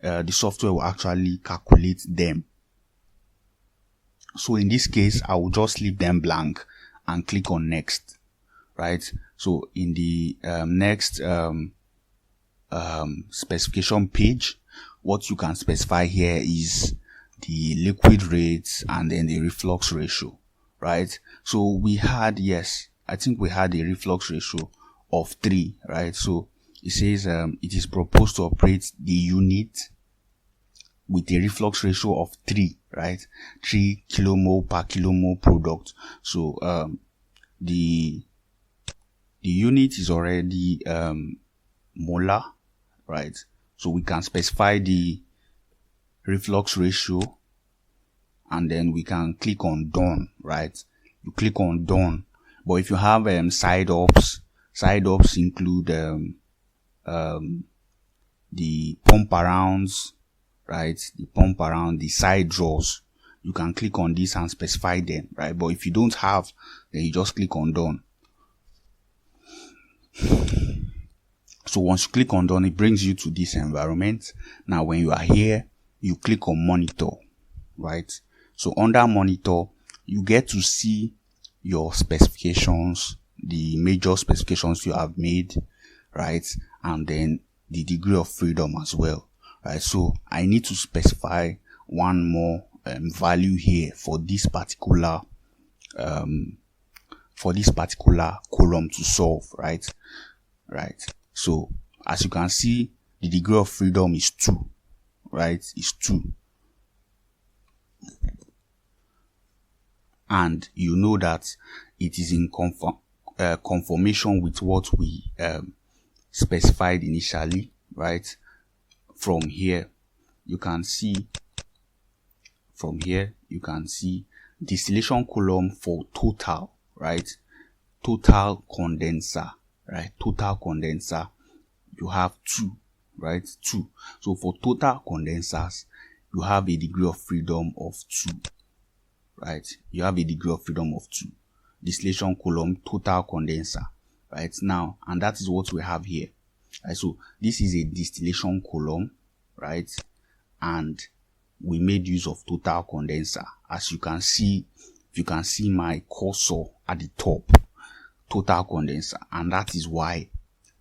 the software will actually calculate them. So in this case I will just leave them blank and click on next, right? So in the next specification page, what you can specify here is the liquid rates and then the reflux ratio, right? So we had, yes, I think we had a reflux ratio of 3, right? So it says it is proposed to operate the unit with a reflux ratio of 3, right? 3 kilomole per kilomole product. So the unit is already molar, right? So we can specify the reflux ratio and then we can click on done, right? You click on done. But if you have side ops include the pump arounds, right? The pump around, the side draws. You can click on this and specify them, right? But if you don't have, then you just click on done. So once you click on done, it brings you to this environment. Now when you are here, you click on monitor, right? So under monitor, you get to see your specifications, the major specifications you have made, right? And then the degree of freedom as well, right? So I need to specify one more value here for this particular column to solve, right? So as you can see, the degree of freedom is 2, right? Is 2. And you know that it is in conformation with what we specified initially, right? From here you can see distillation column for total, right? Total condenser, right? Total condenser, you have 2, right? 2. So for total condensers, you have a degree of freedom of 2, right? You have a degree of freedom of 2. Distillation column, total condenser, right? Now, and that is what we have here. Right? So this is a distillation column, right? And we made use of total condenser. As you can see, if you can see my cursor at the top, total condenser, and that is why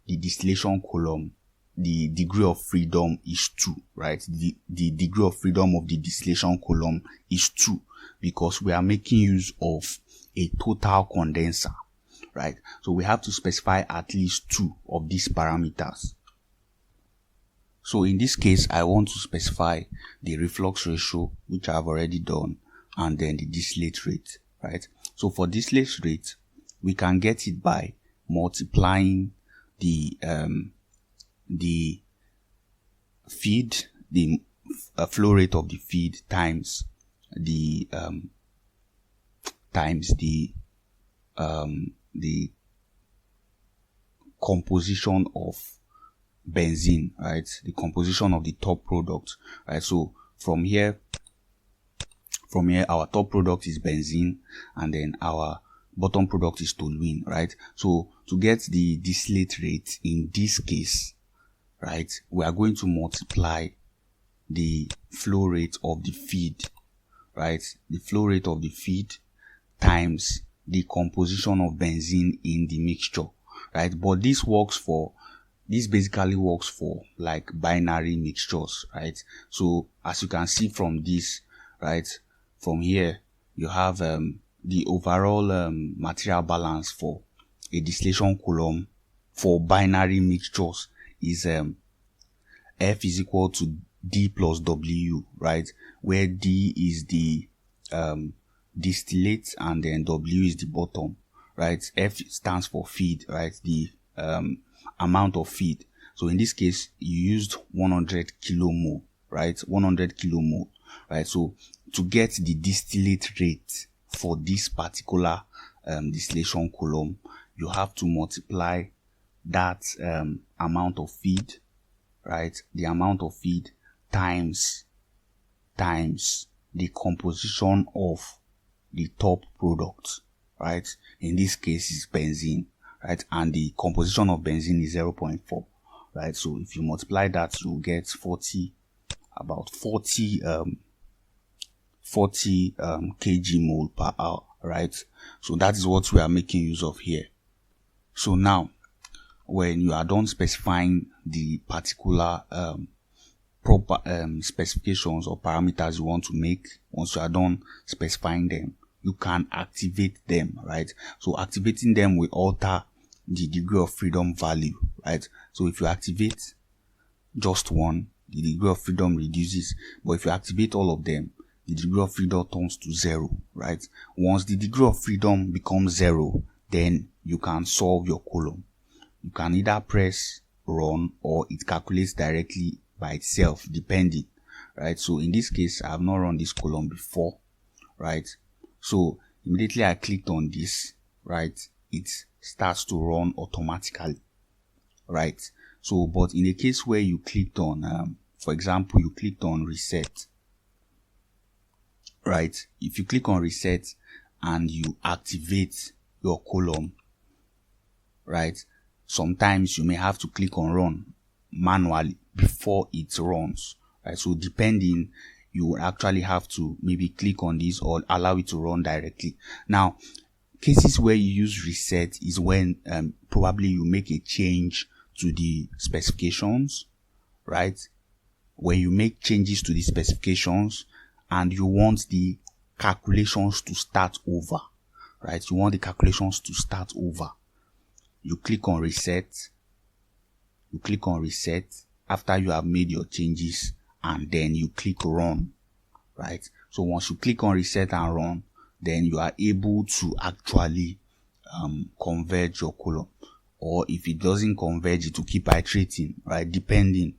the distillation column, the degree of freedom is 2, right? The degree of freedom of the distillation column is 2 because we are making use of a total condenser, right? So we have to specify at least 2 of these parameters. So in this case, I want to specify the reflux ratio, which I've already done, and then the distillate rate, right? So for distillate rate, we can get it by multiplying the feed, the flow rate of the feed times the composition of benzene, right? The composition of the top product, right? So from here our top product is benzene, and then our bottom product is toluene, right? So to get the distillate rate in this case, right, we are going to multiply the flow rate of the feed, right? The flow rate of the feed times the composition of benzene in the mixture, right? But this basically works for like binary mixtures, right? So as you can see from this, right, from here you have the overall material balance for a distillation column for binary mixtures is F is equal to D plus W, right? Where D is the distillate and then W is the bottom, right? F stands for feed, right? The amount of feed. So in this case, you used 100 kilomole, right? 100 kilomole, right? So to get the distillate rate for this particular distillation column, you have to multiply that amount of feed, right? The amount of feed times the composition of the top product, right? In this case is benzene, right? And the composition of benzene is 0.4, right? So if you multiply that, you get 40 kg mole per hour, right? So that is what we are making use of here. So now, when you are done specifying the particular proper specifications or parameters you want to make, once you are done specifying them, you can activate them, right? So activating them will alter the degree of freedom value, right? So if you activate just one, the degree of freedom reduces, but if you activate all of them, the degree of freedom turns to 0, right? Once the degree of freedom becomes 0, then you can solve your column. You can either press run or it calculates directly by itself, depending, right? So in this case, I have not run this column before, right? So immediately I clicked on this, right, it starts to run automatically, right? So, but in the case where you clicked on, for example, you clicked on reset, right? If you click on reset and you activate your column, right, sometimes you may have to click on run manually before it runs, right? So depending, you will actually have to maybe click on this or allow it to run directly. Now, cases where you use reset is when probably you make a change to the specifications, right? When you make changes to the specifications and you want the calculations to start over, right? You want the calculations to start over. You click on reset. You click on reset after you have made your changes, and then you click run, right? So once you click on reset and run, then you are able to actually converge your column. Or if it doesn't converge, it will keep iterating, right? Depending,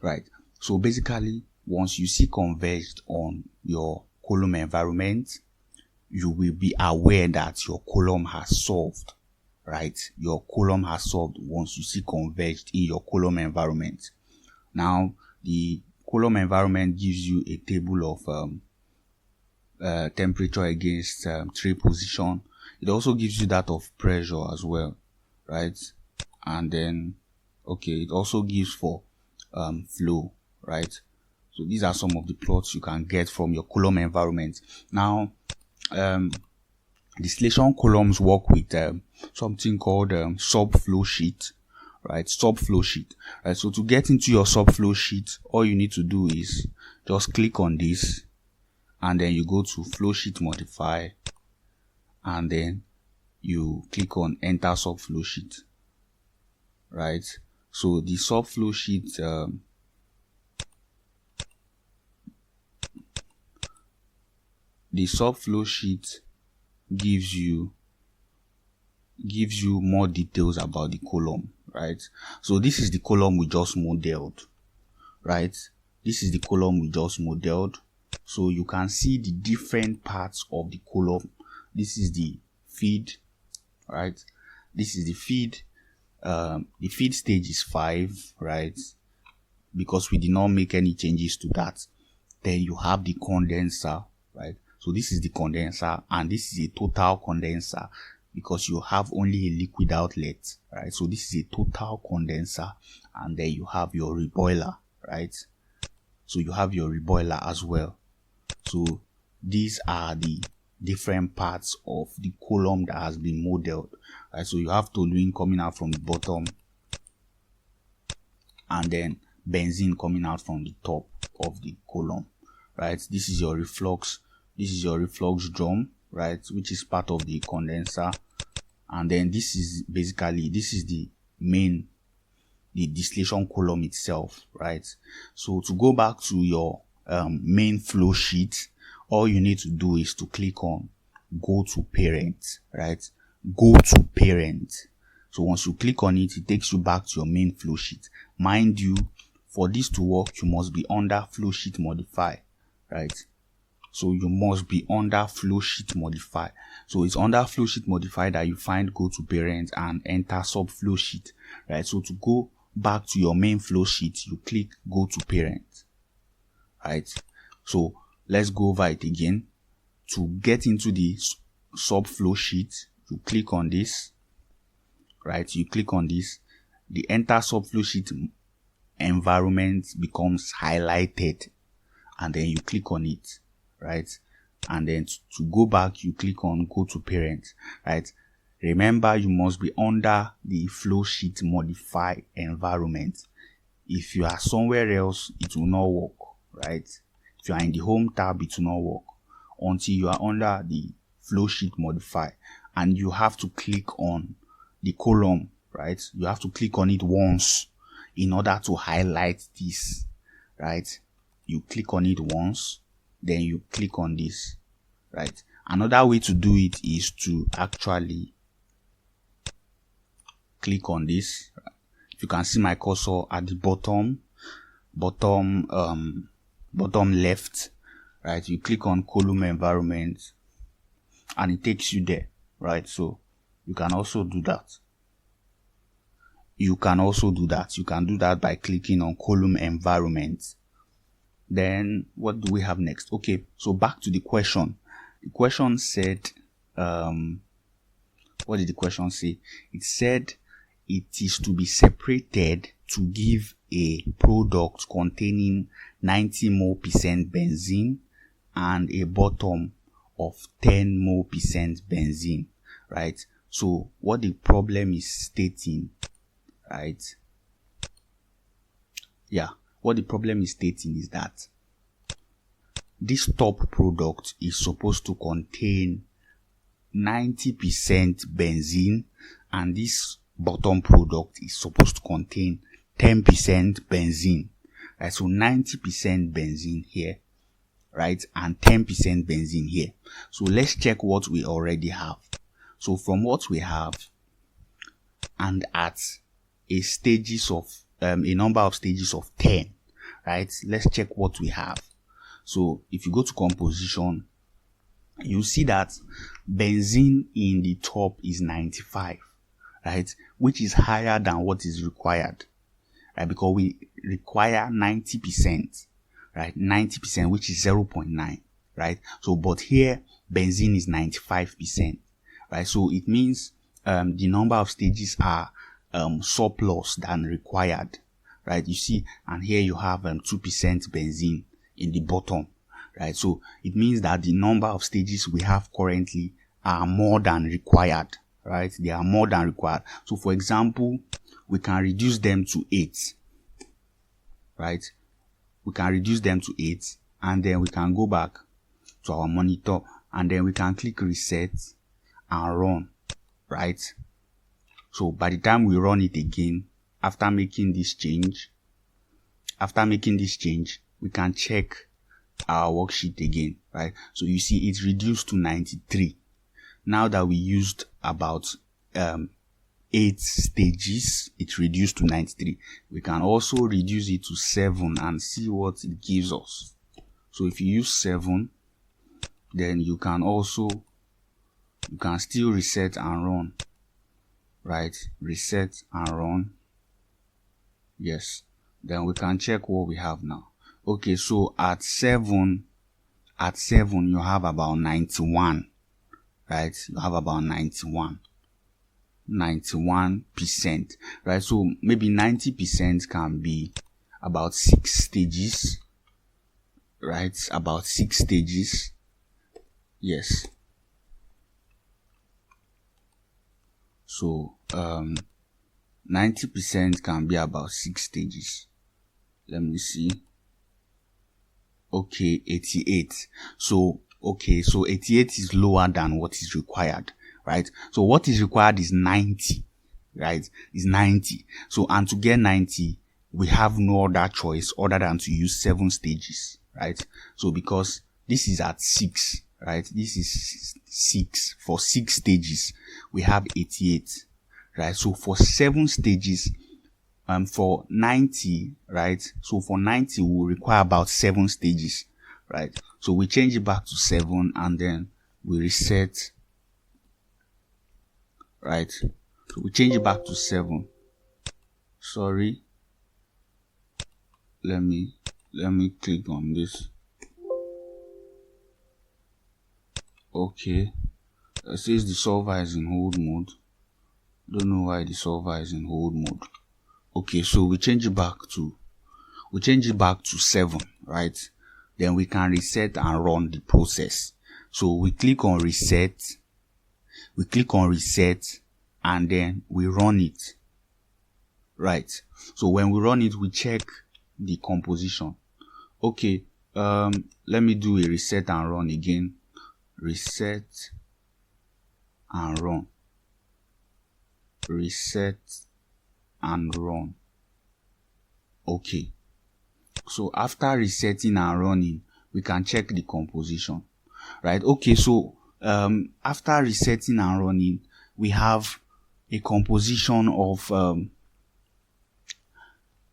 right? So basically, once you see converged on your column environment, you will be aware that your column has solved, right, your column has solved once you see converged in your column environment. Now, the column environment gives you a table of temperature against tray position. It also gives you that of pressure as well, right? And then, okay, it also gives for flow, right? So these are some of the plots you can get from your column environment. Now, distillation columns work with something called sub-flow sheet, right? Sub-flow sheet, right? So to get into your sub-flow sheet, all you need to do is just click on this, and then you go to flow sheet modify, and then you click on enter sub-flow sheet, right? So the sub-flow sheet gives you more details about the column, right? So this is the column we just modeled, right? This is the column we just modeled. So you can see the different parts of the column. This is the feed, right? This is the feed. The feed stage is 5, right? Because we did not make any changes to that. Then you have the condenser, right? So this is the condenser, and this is a total condenser because you have only a liquid outlet, right? So this is a total condenser, and then you have your reboiler, right? So you have your reboiler as well. So these are the different parts of the column that has been modeled, right? So you have toluene coming out from the bottom, and then benzene coming out from the top of the column, right? This is your reflux drum, right, which is part of the condenser. And then this is the distillation column itself, right? So to go back to your main flow sheet, all you need to do is to click on go to parent, right? Go to parent. So once you click on it, it takes you back to your main flow sheet. Mind you, for this to work, you must be under flow sheet modify, right? So you must be under flow sheet modify. So it's under flow sheet modify that you find go to parent and enter sub flow sheet, right? So to go back to your main flow sheet, you click go to parent, right? So let's go over it again. To get into the sub flow sheet, you click on this, right? You click on this, the enter sub flow sheet environment becomes highlighted, and then you click on it, right? And then to go back, you click on go to parent, right? Remember, you must be under the flow sheet modify environment. If you are somewhere else, it will not work, right? If you are in the home tab, it will not work until you are under the flow sheet modify, and you have to click on the column, right? You have to click on it once in order to highlight this, right? You click on it once, then you click on this, right? Another way to do it is to actually click on this. You can see my cursor at the bottom left, right? You click on column environment and it takes you there, right? So you can also do that. You can do that by clicking on column environment. Then what do we have next? Okay, so back to the question. The question said, what did the question say? It said it is to be separated to give a product containing 90 mole percent benzene and a bottom of 10 mole percent benzene, right? So what the problem is stating, right? Yeah, what the problem is stating is that this top product is supposed to contain 90% benzene, and this bottom product is supposed to contain 10% benzene, right? So 90% benzene here, right, and 10% benzene here. So let's check what we already have. So from what we have, and at a number of stages of 10, right, let's check what we have. So if you go to composition, you see that benzene in the top is 95, right? Which is higher than what is required, right? Because we require 90%, right? 90%, which is 0.9, right? So, but here, benzene is 95%, right? So it means the number of stages are surplus than required, right? You see, and here you have 2% benzene in the bottom, right? So it means that the number of stages we have currently are more than required, right? They are more than required. So for example, we can reduce them to 8, right? We can reduce them to 8, and then we can go back to our monitor, and then we can click reset and run, right? So by the time we run it again, after making this change, we can check our worksheet again, right? So you see it's reduced to 93. Now that we used about 8 stages, it's reduced to 93. We can also reduce it to 7 and see what it gives us. So if you use 7, then you can still reset and run, right? Reset and run. Yes. Then we can check what we have now. Okay, so at 7 you have about 91, right? You have about 91%, right? So maybe 90% can be about 6 stages, right? About 6 stages. Yes. So 90% can be about 6 stages. Let me see. Okay, 88. So 88 is lower than what is required, right? So what is required is 90, right? Is 90. So, and to get 90, we have no other choice other than to use 7 stages, right? So because this is at 6, right? This is 6. For 6 stages, we have 88, right? So for 7 stages, for 90, right? So for 90, we will require about 7 stages, right? So we change it back to 7 and then we reset, right? So we change it back to 7. Sorry. Let me click on this. Okay. It says the solver is in hold mode. Don't know why the solver is in hold mode. Okay, so we change it back to 7, right? Then we can reset and run the process. So we click on reset, and then we run it, right? So when we run it, we check the composition. Okay, let me do a reset and run again. Reset and run. Reset and run. Okay, so after resetting and running, we can check the composition, right? Okay, so after resetting and running, we have a composition of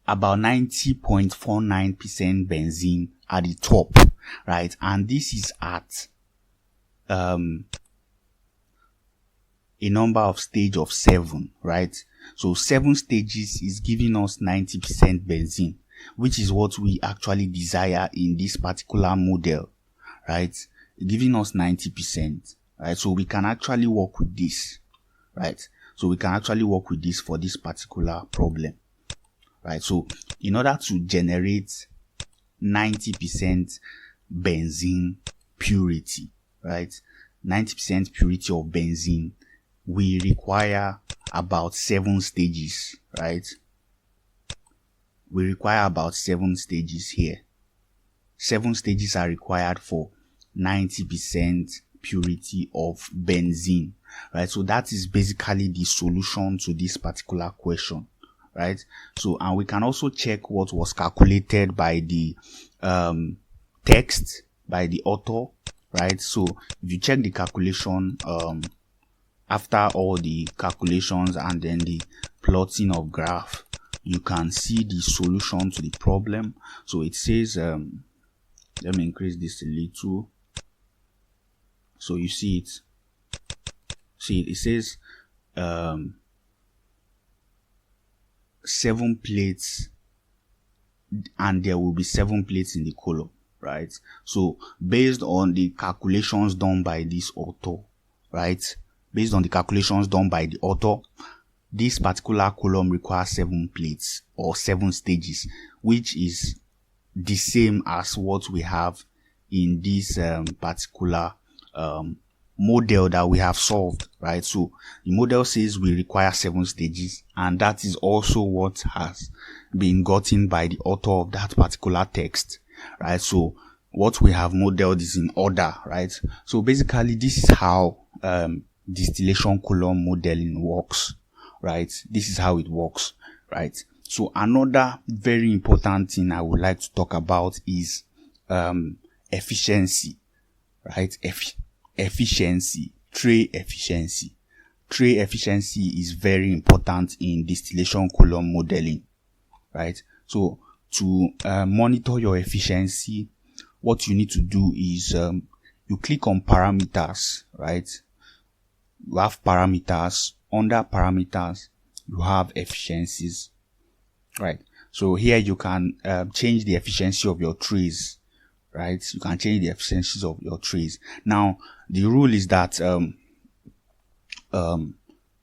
about 90.49% benzene at the top, right? And this is at a number of stage of 7, right? So 7 stages is giving us 90% benzene, which is what we actually desire in this particular model, right? Giving us 90%, right? So we can actually work with this, right? So we can actually work with this for this particular problem, right? So in order to generate 90% benzene purity, right? 90% purity of benzene, we require about 7 stages, right? We require about 7 stages here. 7 stages are required for 90% purity of benzene, right? So that is basically the solution to this particular question, right? So, and we can also check what was calculated by the text, by the author, right? So if you check the calculation, after all the calculations and then the plotting of graph, you can see the solution to the problem. So it says, let me increase this a little. So you see it. See, it says 7 plates, and there will be 7 plates in the column, right? So based on the calculations done by this author, right? Based on the calculations done by the author, this particular column requires 7 plates or 7 stages, which is the same as what we have in this particular model that we have solved, right? So the model says we require 7 stages, and that is also what has been gotten by the author of that particular text, right? So what we have modeled is in order, right? So basically this is how distillation column modeling works, right? This is how it works, right? So another very important thing I would like to talk about is efficiency, right? Efficiency, tray efficiency. Tray efficiency is very important in distillation column modeling, right? So to monitor your efficiency, what you need to do is you click on parameters, right? You have parameters. Under parameters, you have efficiencies, right? So here you can change the efficiency of your trays, right? You can change the efficiencies of your trays. Now, the rule is that a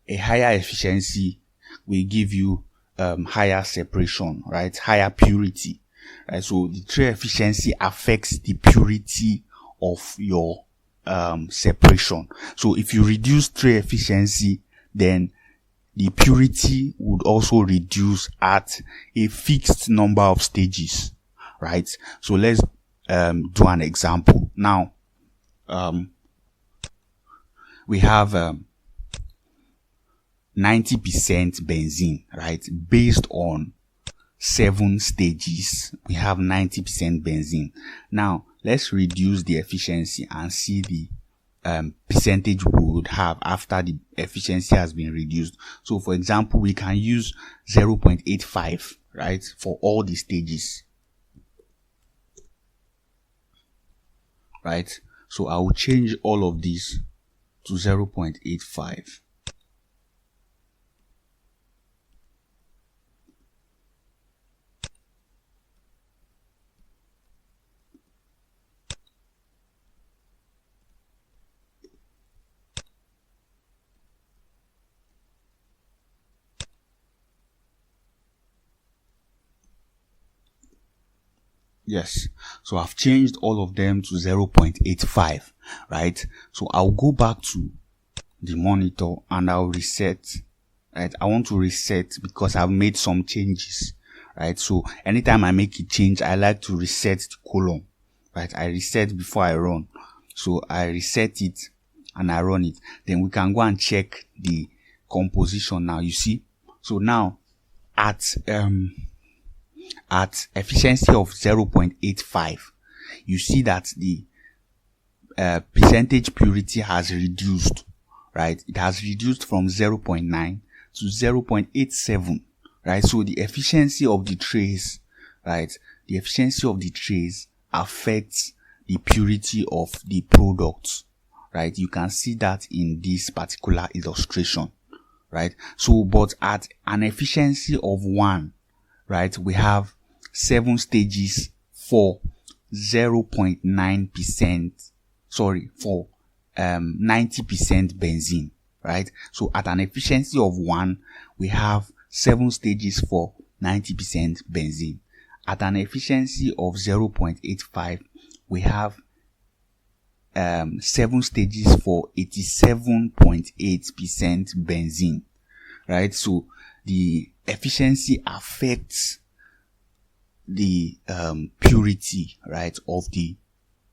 higher efficiency will give you higher separation, right? Higher purity, right? So the tray efficiency affects the purity of your separation. So if you reduce tray efficiency, then the purity would also reduce at a fixed number of stages, right? So let's do an example. Now, we have 90% benzene, right? Based on 7 stages, we have 90% benzene. Now, let's reduce the efficiency and see the percentage we would have after the efficiency has been reduced. So for example, we can use 0.85, right, for all the stages, right? So I will change all of these to 0.85. Yes, so I've changed all of them to 0.85, right? So I'll go back to the monitor and I'll reset, right? I want to reset because I've made some changes, right? So anytime I make a change, I like to reset the column, right? I reset before I run. So I reset it and I run it. Then we can go and check the composition now, you see. So now at efficiency of 0.85, you see that the percentage purity has reduced, right? It has reduced from 0.9 to 0.87, right? So the efficiency of the trays, right? The efficiency of the trays affects the purity of the products, right? You can see that in this particular illustration, right? So, but at an efficiency of 1, right, we have 7 stages for 0.9%, for 90% benzene, right? So at an efficiency of 1, we have 7 stages for 90% benzene. At an efficiency of 0.85, we have 7 stages for 87.8% benzene, right? So the efficiency affects the purity, right, of the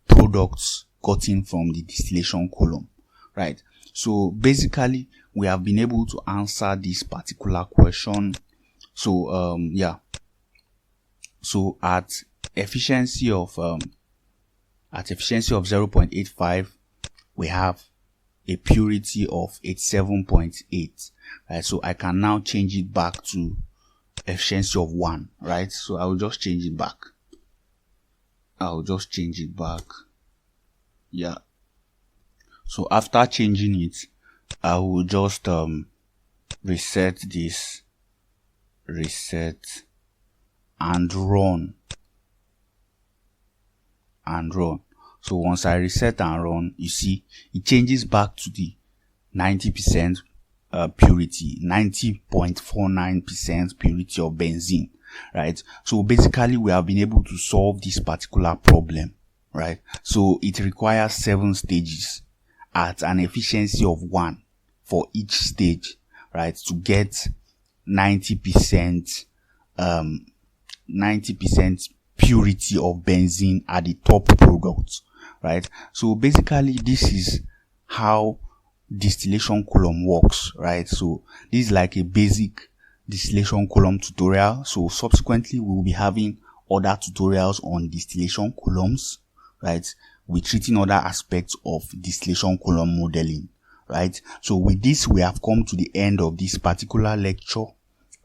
products gotten from the distillation column, right? So basically we have been able to answer this particular question. So yeah, so at efficiency of 0.85, we have a purity of 87.8, right? So I can now change it back to efficiency of 1, right? So I will just change it back. Yeah. So after changing it, I will just reset this reset and run. So once I reset and run, you see it changes back to the 90% purity, 90.49% purity of benzene, right? So basically we have been able to solve this particular problem, right? So it requires 7 stages at an efficiency of 1 for each stage, right, to get 90% purity of benzene at the top product, right? So basically this is how distillation column works, right? So this is like a basic distillation column tutorial. So subsequently we will be having other tutorials on distillation columns, right? We're treating other aspects of distillation column modeling, right? So with this we have come to the end of this particular lecture,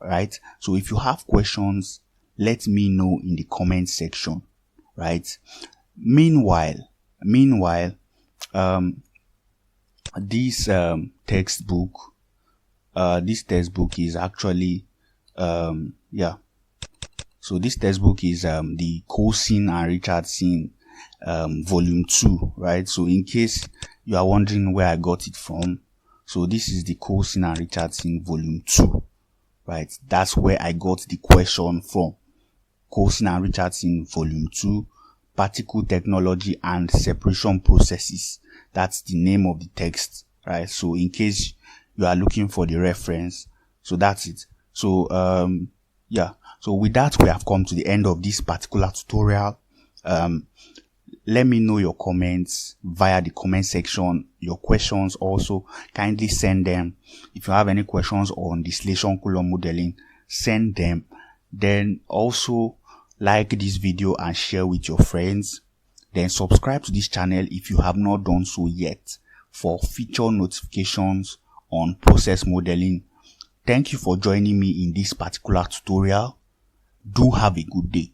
right? So if you have questions, let me know in the comment section, right? Meanwhile, this textbook is actually so this textbook is the Coulson and Richardson volume 2, right? So in case you are wondering where I got it from, so this is the Coulson and Richardson volume 2, right? That's where I got the question from. Coulson and Richardson volume 2, particle technology and separation processes. That's the name of the text, right? So in case you are looking for the reference, so that's it. So so with that we have come to the end of this particular tutorial. Let me know your comments via the comment section. Your questions also, kindly send them. If you have any questions on distillation column modeling, send them. Then also like this video and share with your friends. Then subscribe to this channel if you have not done so yet for future notifications on process modeling. Thank you for joining me in this particular tutorial. Do have a good day.